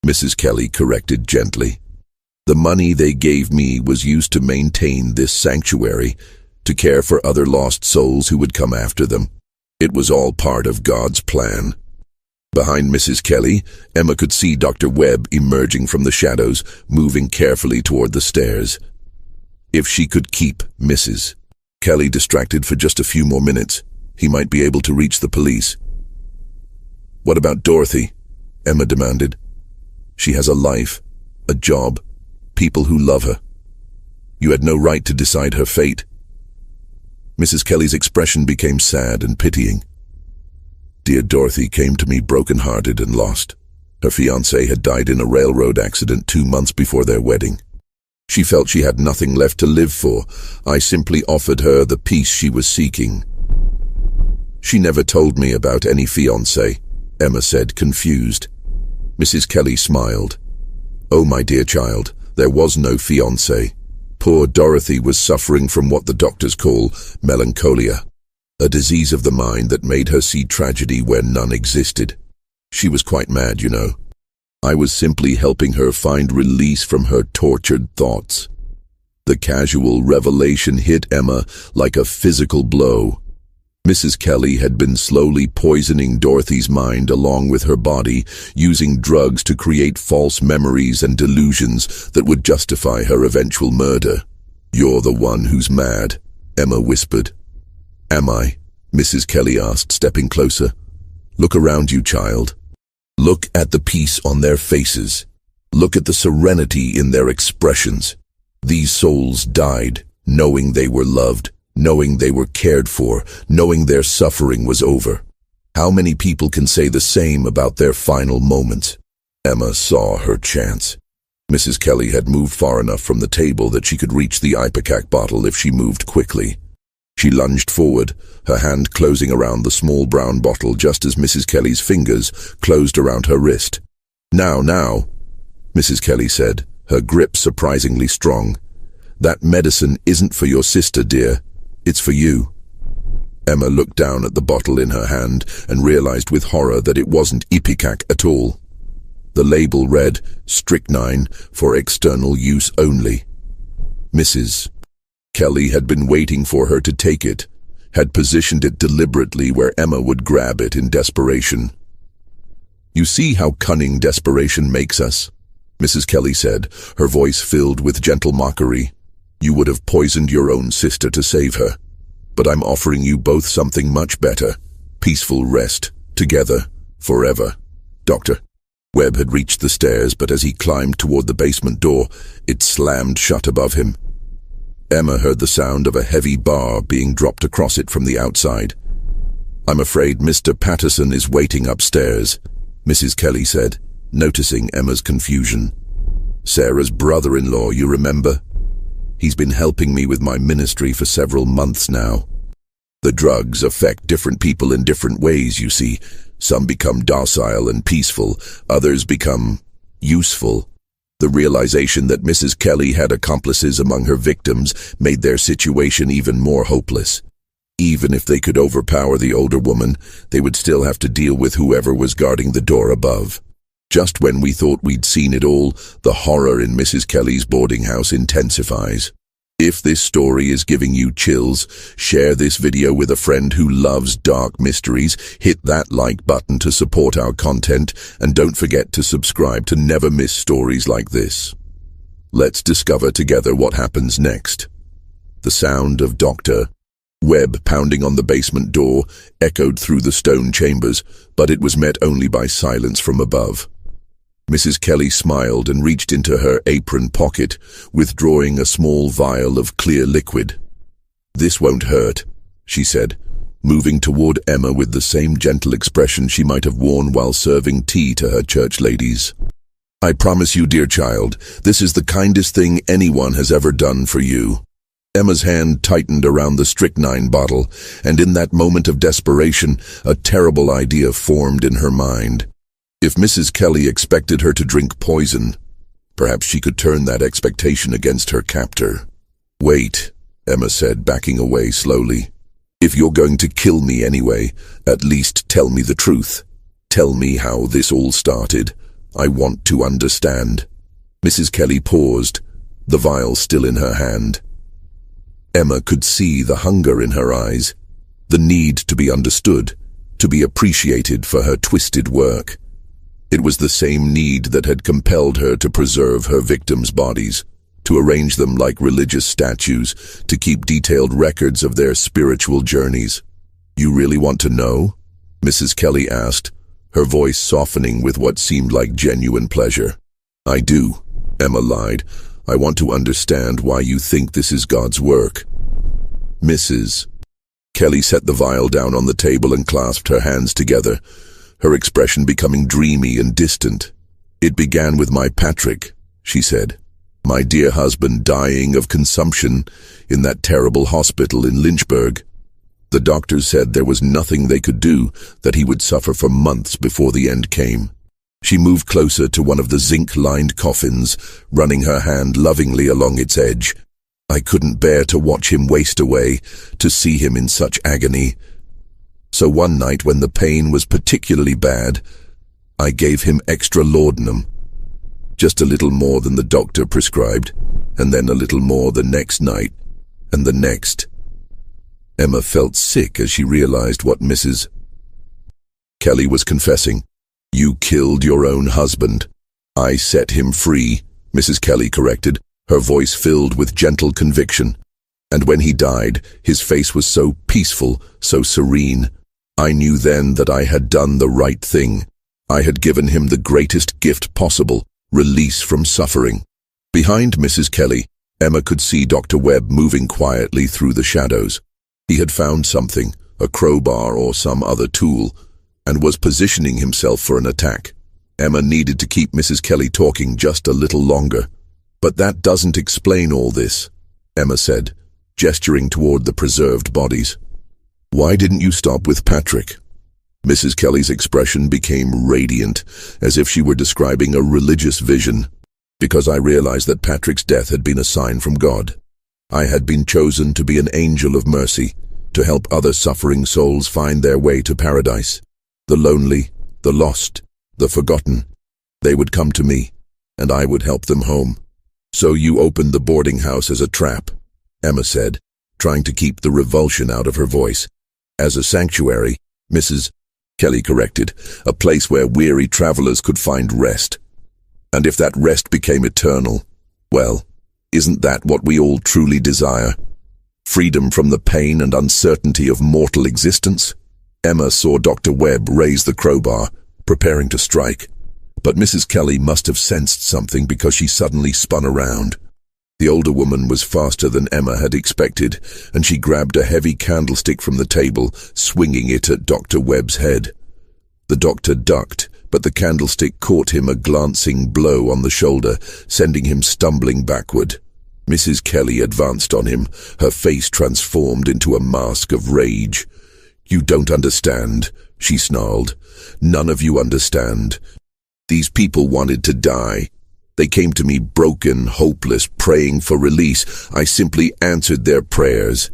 Mrs. Kelly corrected gently. "The money they gave me was used to maintain this sanctuary, to care for other lost souls who would come after them. It was all part of God's plan." Behind Mrs. Kelly, Emma could see Dr. Webb emerging from the shadows, moving carefully toward the stairs. If she could keep Mrs. Kelly distracted for just a few more minutes, he might be able to reach the police. "What about Dorothy?" Emma demanded. "She has a life, a job, people who love her. You had no right to decide her fate." Mrs. Kelly's expression became sad and pitying. "Dear Dorothy came to me broken-hearted and lost. Her fiancé had died in a railroad accident 2 months before their wedding. She felt she had nothing left to live for. I simply offered her the peace she was seeking." "She never told me about any fiancé," Emma said, confused. Mrs. Kelly smiled. "Oh, my dear child, there was no fiancé. Poor Dorothy was suffering from what the doctors call melancholia, a disease of the mind that made her see tragedy where none existed. She was quite mad, you know. I was simply helping her find release from her tortured thoughts." The casual revelation hit Emma like a physical blow. Mrs. Kelly had been slowly poisoning Dorothy's mind along with her body, using drugs to create false memories and delusions that would justify her eventual murder. "You're the one who's mad," Emma whispered. "Am I?" Mrs. Kelly asked, stepping closer. "Look around you, child. Look at the peace on their faces. Look at the serenity in their expressions. These souls died, knowing they were loved, knowing they were cared for, knowing their suffering was over. How many people can say the same about their final moments?" Emma saw her chance. Mrs. Kelly had moved far enough from the table that she could reach the Ipecac bottle if she moved quickly. She lunged forward, her hand closing around the small brown bottle just as Mrs. Kelly's fingers closed around her wrist. Now, Mrs. Kelly said, her grip surprisingly strong. "That medicine isn't for your sister, dear. It's for you." Emma looked down at the bottle in her hand and realized with horror that it wasn't Ipecac at all. The label read, "Strychnine for external use only." Mrs. Kelly had been waiting for her to take it, had positioned it deliberately where Emma would grab it in desperation. "You see how cunning desperation makes us?" Mrs. Kelly said, her voice filled with gentle mockery. "You would have poisoned your own sister to save her. But I'm offering you both something much better. Peaceful rest, together, forever." Dr. Webb had reached the stairs, but as he climbed toward the basement door, it slammed shut above him. Emma heard the sound of a heavy bar being dropped across it from the outside. "I'm afraid Mr. Patterson is waiting upstairs," Mrs. Kelly said, noticing Emma's confusion. Sarah's brother-in-law, you remember? He's been helping me with my ministry for several months now. The drugs affect different people in different ways, you see. Some become docile and peaceful, others become useful. The realization that Mrs. Kelly had accomplices among her victims made their situation even more hopeless. Even if they could overpower the older woman, they would still have to deal with whoever was guarding the door above. Just when we thought we'd seen it all, the horror in Mrs. Kelly's boarding house intensifies. If this story is giving you chills, share this video with a friend who loves dark mysteries, hit that like button to support our content, and don't forget to subscribe to never miss stories like this. Let's discover together what happens next. The sound of Dr. Webb pounding on the basement door echoed through the stone chambers, but it was met only by silence from above. Mrs. Kelly smiled and reached into her apron pocket, withdrawing a small vial of clear liquid. "This won't hurt," she said, moving toward Emma with the same gentle expression she might have worn while serving tea to her church ladies. "I promise you, dear child, this is the kindest thing anyone has ever done for you." Emma's hand tightened around the strychnine bottle, and in that moment of desperation, a terrible idea formed in her mind. If Mrs. Kelly expected her to drink poison, perhaps she could turn that expectation against her captor. "Wait," Emma said, backing away slowly. "If you're going to kill me anyway, at least tell me the truth. Tell me how this all started. I want to understand." Mrs. Kelly paused, the vial still in her hand. Emma could see the hunger in her eyes, the need to be understood, to be appreciated for her twisted work. It was the same need that had compelled her to preserve her victims' bodies, to arrange them like religious statues, to keep detailed records of their spiritual journeys. "You really want to know?" Mrs. Kelly asked, her voice softening with what seemed like genuine pleasure. "I do," Emma lied. "I want to understand why you think this is God's work." Mrs. Kelly set the vial down on the table and clasped her hands together, her expression becoming dreamy and distant. "It began with my Patrick," she said. "My dear husband dying of consumption in that terrible hospital in Lynchburg. The doctors said there was nothing they could do, that he would suffer for months before the end came." She moved closer to one of the zinc-lined coffins, running her hand lovingly along its edge. "I couldn't bear to watch him waste away, to see him in such agony. So one night when the pain was particularly bad, I gave him extra laudanum. Just a little more than the doctor prescribed, and then a little more the next night, and the next." Emma felt sick as she realized what Mrs. Kelly was confessing. "You killed your own husband." "I set him free," Mrs. Kelly corrected, her voice filled with gentle conviction. "And when he died, his face was so peaceful, so serene. I knew then that I had done the right thing. I had given him the greatest gift possible, release from suffering." Behind Mrs. Kelly, Emma could see Dr. Webb moving quietly through the shadows. He had found something, a crowbar or some other tool, and was positioning himself for an attack. Emma needed to keep Mrs. Kelly talking just a little longer. "But that doesn't explain all this," Emma said, gesturing toward the preserved bodies. "Why didn't you stop with Patrick?" Mrs. Kelly's expression became radiant, as if she were describing a religious vision. "Because I realized that Patrick's death had been a sign from God. I had been chosen to be an angel of mercy, to help other suffering souls find their way to paradise. The lonely, the lost, the forgotten. They would come to me, and I would help them home." "So you opened the boarding house as a trap," Emma said, trying to keep the revulsion out of her voice. "As a sanctuary," Mrs. Kelly corrected, "a place where weary travelers could find rest. And if that rest became eternal, well, isn't that what we all truly desire? Freedom from the pain and uncertainty of mortal existence?" Emma saw Dr. Webb raise the crowbar, preparing to strike. But Mrs. Kelly must have sensed something because she suddenly spun around. The older woman was faster than Emma had expected, and she grabbed a heavy candlestick from the table, swinging it at Dr. Webb's head. The doctor ducked, but the candlestick caught him a glancing blow on the shoulder, sending him stumbling backward. Mrs. Kelly advanced on him, her face transformed into a mask of rage. "You don't understand," she snarled. "None of you understand. These people wanted to die. They came to me broken, hopeless, praying for release. I simply answered their prayers."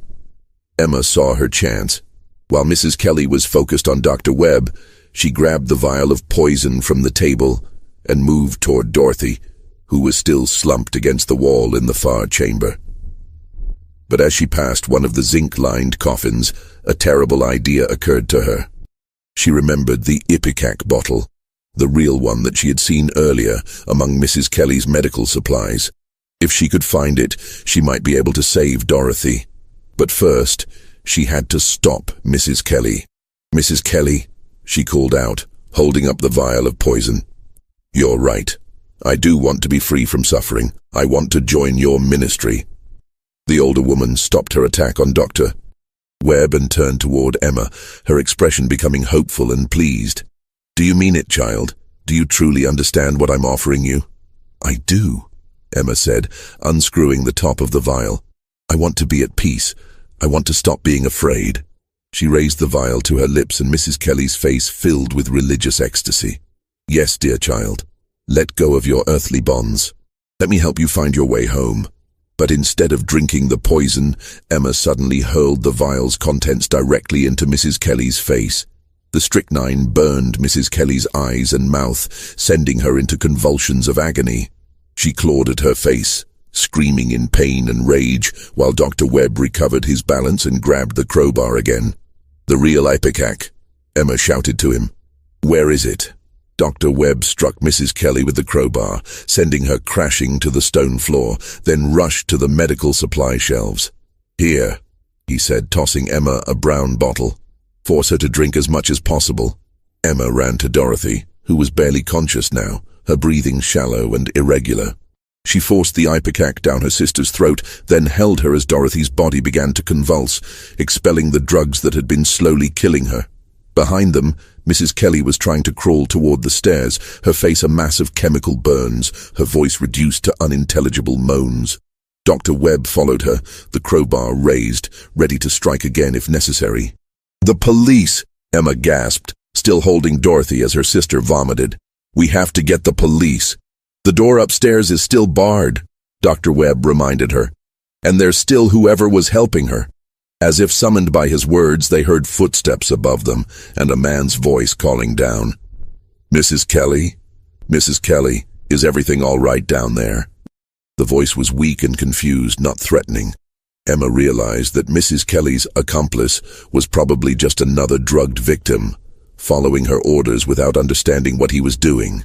Emma saw her chance. While Mrs. Kelly was focused on Dr. Webb, she grabbed the vial of poison from the table and moved toward Dorothy, who was still slumped against the wall in the far chamber. But as she passed one of the zinc-lined coffins, a terrible idea occurred to her. She remembered the ipecac bottle, the real one that she had seen earlier among Mrs. Kelly's medical supplies. If she could find it, she might be able to save Dorothy. But first, she had to stop Mrs. Kelly. "Mrs. Kelly," she called out, holding up the vial of poison. "You're right. I do want to be free from suffering. I want to join your ministry." The older woman stopped her attack on Dr. Webb and turned toward Emma, her expression becoming hopeful and pleased. "Do you mean it, child? Do you truly understand what I'm offering you?" "I do," Emma said, unscrewing the top of the vial. "I want to be at peace. I want to stop being afraid." She raised the vial to her lips and Mrs. Kelly's face filled with religious ecstasy. "Yes, dear child. Let go of your earthly bonds. Let me help you find your way home." But instead of drinking the poison, Emma suddenly hurled the vial's contents directly into Mrs. Kelly's face. The strychnine burned Mrs. Kelly's eyes and mouth, sending her into convulsions of agony. She clawed at her face, screaming in pain and rage, while Dr. Webb recovered his balance and grabbed the crowbar again. "The real ipecac," Emma shouted to him. "Where is it?" Dr. Webb struck Mrs. Kelly with the crowbar, sending her crashing to the stone floor, then rushed to the medical supply shelves. "Here," he said, tossing Emma a brown bottle. "Force her to drink as much as possible." Emma ran to Dorothy, who was barely conscious now, her breathing shallow and irregular. She forced the ipecac down her sister's throat, then held her as Dorothy's body began to convulse, expelling the drugs that had been slowly killing her. Behind them, Mrs. Kelly was trying to crawl toward the stairs, her face a mass of chemical burns, her voice reduced to unintelligible moans. Dr. Webb followed her, the crowbar raised, ready to strike again if necessary. "The police!" Emma gasped, still holding Dorothy as her sister vomited. "We have to get the police." "The door upstairs is still barred," Dr. Webb reminded her. "And there's still whoever was helping her." As if summoned by his words, they heard footsteps above them and a man's voice calling down. "Mrs. Kelly? Mrs. Kelly, is everything all right down there?" The voice was weak and confused, not threatening. Emma realized that Mrs. Kelly's accomplice was probably just another drugged victim, following her orders without understanding what he was doing.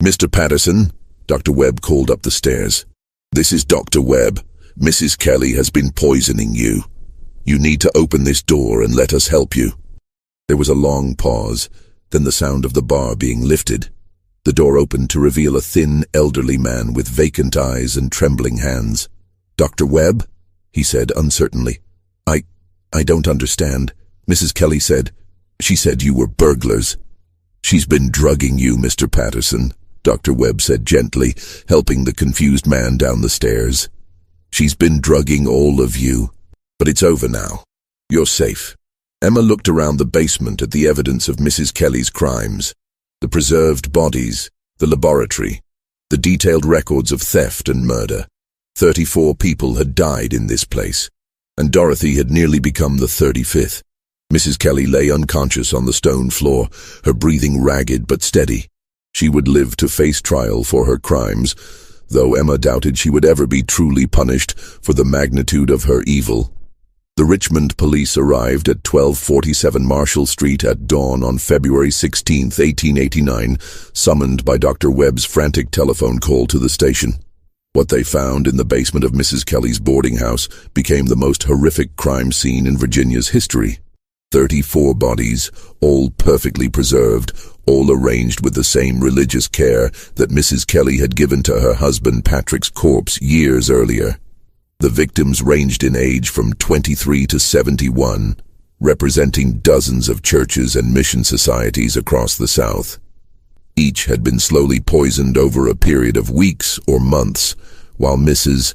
"Mr. Patterson," Dr. Webb called up the stairs. "This is Dr. Webb. Mrs. Kelly has been poisoning you. You need to open this door and let us help you." There was a long pause, then the sound of the bar being lifted. The door opened to reveal a thin, elderly man with vacant eyes and trembling hands. "Dr. Webb?" he said uncertainly. I don't understand," Mrs. Kelly said. "She said you were burglars." "She's been drugging you, Mr. Patterson," Dr. Webb said gently, helping the confused man down the stairs. "She's been drugging all of you. But it's over now. You're safe." Emma looked around the basement at the evidence of Mrs. Kelly's crimes. The preserved bodies, the laboratory, the detailed records of theft and murder. 34 people had died in this place, and Dorothy had nearly become the 35th. Mrs. Kelly lay unconscious on the stone floor, her breathing ragged but steady. She would live to face trial for her crimes, though Emma doubted she would ever be truly punished for the magnitude of her evil. The Richmond police arrived at 1247 Marshall Street at dawn on February 16, 1889, summoned by Dr. Webb's frantic telephone call to the station. What they found in the basement of Mrs. Kelly's boarding house became the most horrific crime scene in Virginia's history. 34 bodies, all perfectly preserved, all arranged with the same religious care that Mrs. Kelly had given to her husband Patrick's corpse years earlier. The victims ranged in age from 23 to 71, representing dozens of churches and mission societies across the South. Each had been slowly poisoned over a period of weeks or months, while Mrs.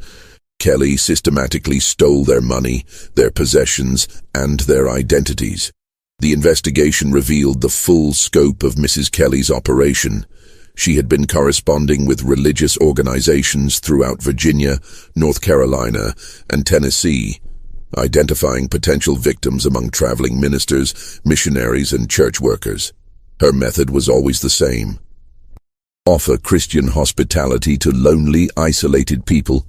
Kelly systematically stole their money, their possessions, and their identities. The investigation revealed the full scope of Mrs. Kelly's operation. She had been corresponding with religious organizations throughout Virginia, North Carolina, and Tennessee, identifying potential victims among traveling ministers, missionaries, and church workers. Her method was always the same: offer Christian hospitality to lonely, isolated people,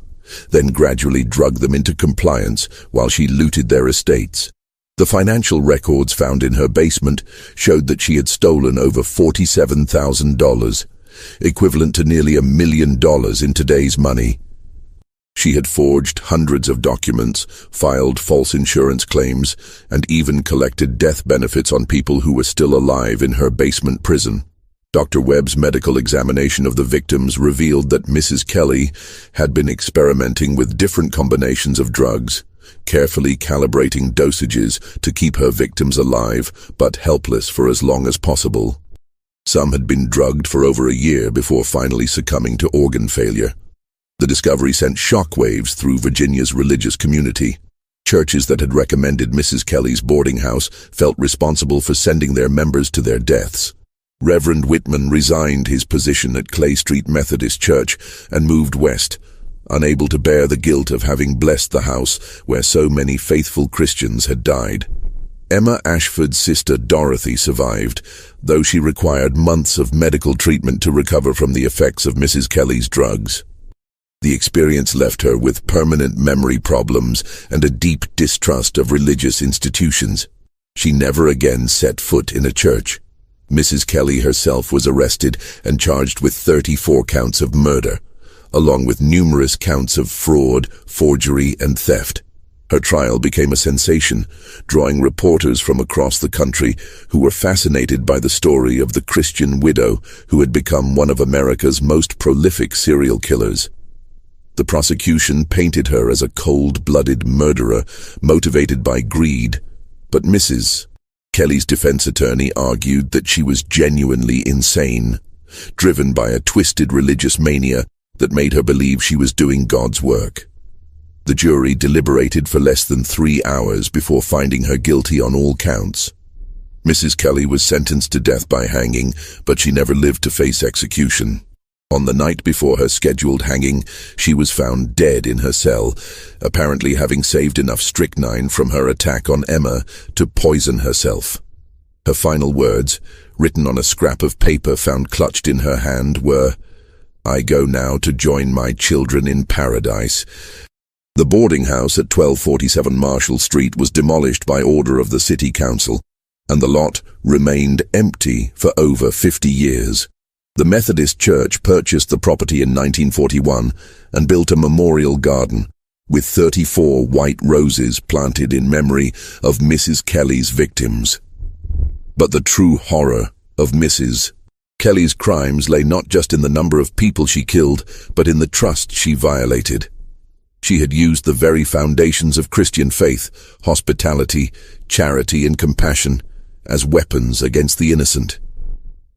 then gradually drug them into compliance while she looted their estates. The financial records found in her basement showed that she had stolen over $47,000, equivalent to nearly $1 million in today's money. She had forged hundreds of documents, filed false insurance claims, and even collected death benefits on people who were still alive in her basement prison. Dr. Webb's medical examination of the victims revealed that Mrs. Kelly had been experimenting with different combinations of drugs, carefully calibrating dosages to keep her victims alive but helpless for as long as possible. Some had been drugged for over a year before finally succumbing to organ failure. The discovery sent shockwaves through Virginia's religious community. Churches that had recommended Mrs. Kelly's boarding house felt responsible for sending their members to their deaths. Reverend Whitman resigned his position at Clay Street Methodist Church and moved west, unable to bear the guilt of having blessed the house where so many faithful Christians had died. Emma Ashford's sister Dorothy survived, though she required months of medical treatment to recover from the effects of Mrs. Kelly's drugs. The experience left her with permanent memory problems and a deep distrust of religious institutions. She never again set foot in a church. Mrs. Kelly herself was arrested and charged with 34 counts of murder, along with numerous counts of fraud, forgery, and theft. Her trial became a sensation, drawing reporters from across the country who were fascinated by the story of the Christian widow who had become one of America's most prolific serial killers. The prosecution painted her as a cold-blooded murderer motivated by greed, but Mrs. Kelly's defense attorney argued that she was genuinely insane, driven by a twisted religious mania that made her believe she was doing God's work. The jury deliberated for less than 3 hours before finding her guilty on all counts. Mrs. Kelly was sentenced to death by hanging, but she never lived to face execution. On the night before her scheduled hanging, she was found dead in her cell, apparently having saved enough strychnine from her attack on Emma to poison herself. Her final words, written on a scrap of paper found clutched in her hand, were, "I go now to join my children in paradise." The boarding house at 1247 Marshall Street was demolished by order of the city council, and the lot remained empty for over 50 years. The Methodist Church purchased the property in 1941 and built a memorial garden with 34 white roses planted in memory of Mrs. Kelly's victims. But the true horror of Mrs. Kelly's crimes lay not just in the number of people she killed, but in the trust she violated. She had used the very foundations of Christian faith, hospitality, charity, and compassion, as weapons against the innocent.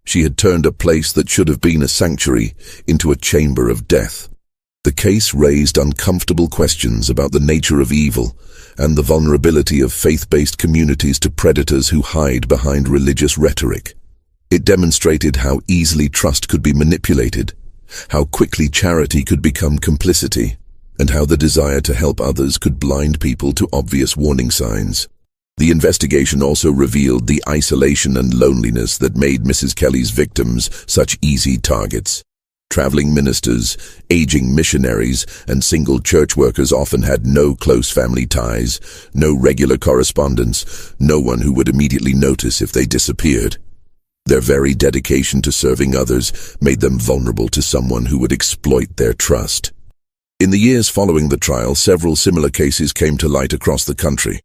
She had turned a place that should have been a sanctuary into a chamber of death. The case raised uncomfortable questions about the nature of evil and the vulnerability of faith-based communities to predators who hide behind religious rhetoric. It demonstrated how easily trust could be manipulated, how quickly charity could become complicity, and how the desire to help others could blind people to obvious warning signs. The investigation also revealed the isolation and loneliness that made Mrs. Kelly's victims such easy targets. Traveling ministers, aging missionaries, and single church workers often had no close family ties, no regular correspondence, no one who would immediately notice if they disappeared. Their very dedication to serving others made them vulnerable to someone who would exploit their trust. In the years following the trial, several similar cases came to light across the country.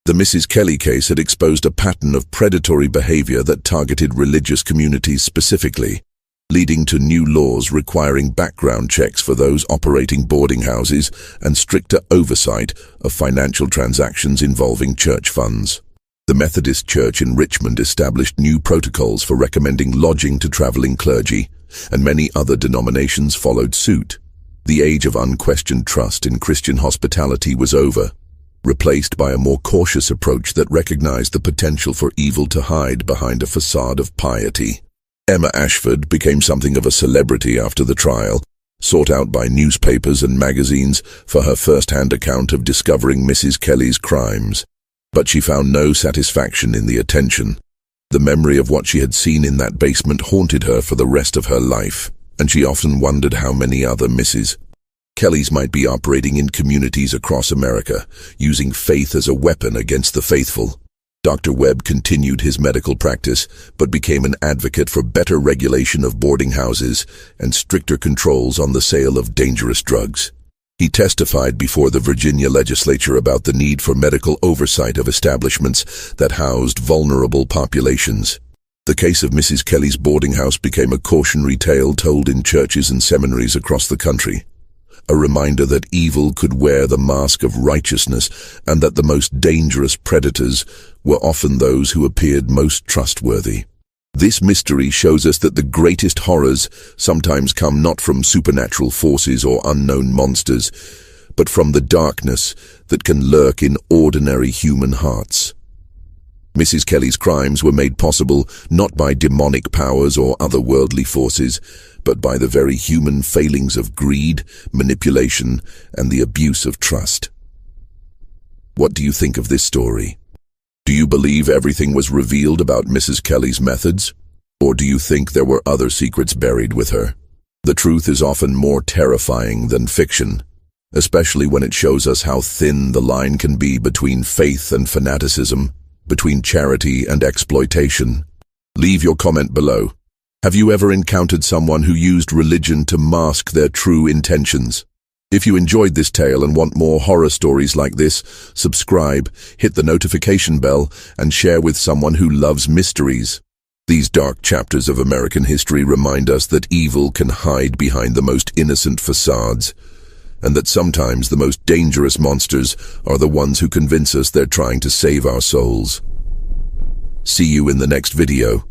The Mrs. Kelly case had exposed a pattern of predatory behavior that targeted religious communities specifically, leading to new laws requiring background checks for those operating boarding houses and stricter oversight of financial transactions involving church funds. The Methodist Church in Richmond established new protocols for recommending lodging to traveling clergy, and many other denominations followed suit. The age of unquestioned trust in Christian hospitality was over, replaced by a more cautious approach that recognized the potential for evil to hide behind a facade of piety. Emma Ashford became something of a celebrity after the trial, sought out by newspapers and magazines for her first-hand account of discovering Mrs. Kelly's crimes. But she found no satisfaction in the attention. The memory of what she had seen in that basement haunted her for the rest of her life, and she often wondered how many other Mrs. Kellys might be operating in communities across America, using faith as a weapon against the faithful. Dr. Webb continued his medical practice, but became an advocate for better regulation of boarding houses and stricter controls on the sale of dangerous drugs. He testified before the Virginia legislature about the need for medical oversight of establishments that housed vulnerable populations. The case of Mrs. Kelly's boarding house became a cautionary tale told in churches and seminaries across the country. A reminder that evil could wear the mask of righteousness and that the most dangerous predators were often those who appeared most trustworthy. This mystery shows us that the greatest horrors sometimes come not from supernatural forces or unknown monsters, but from the darkness that can lurk in ordinary human hearts. Mrs. Kelly's crimes were made possible not by demonic powers or otherworldly forces, but by the very human failings of greed, manipulation, and the abuse of trust. What do you think of this story? Do you believe everything was revealed about Mrs. Kelly's methods? Or do you think there were other secrets buried with her? The truth is often more terrifying than fiction, especially when it shows us how thin the line can be between faith and fanaticism, between charity and exploitation. Leave your comment below. Have you ever encountered someone who used religion to mask their true intentions? If you enjoyed this tale and want more horror stories like this, subscribe, hit the notification bell, and share with someone who loves mysteries. These dark chapters of American history remind us that evil can hide behind the most innocent facades, and that sometimes the most dangerous monsters are the ones who convince us they're trying to save our souls. See you in the next video.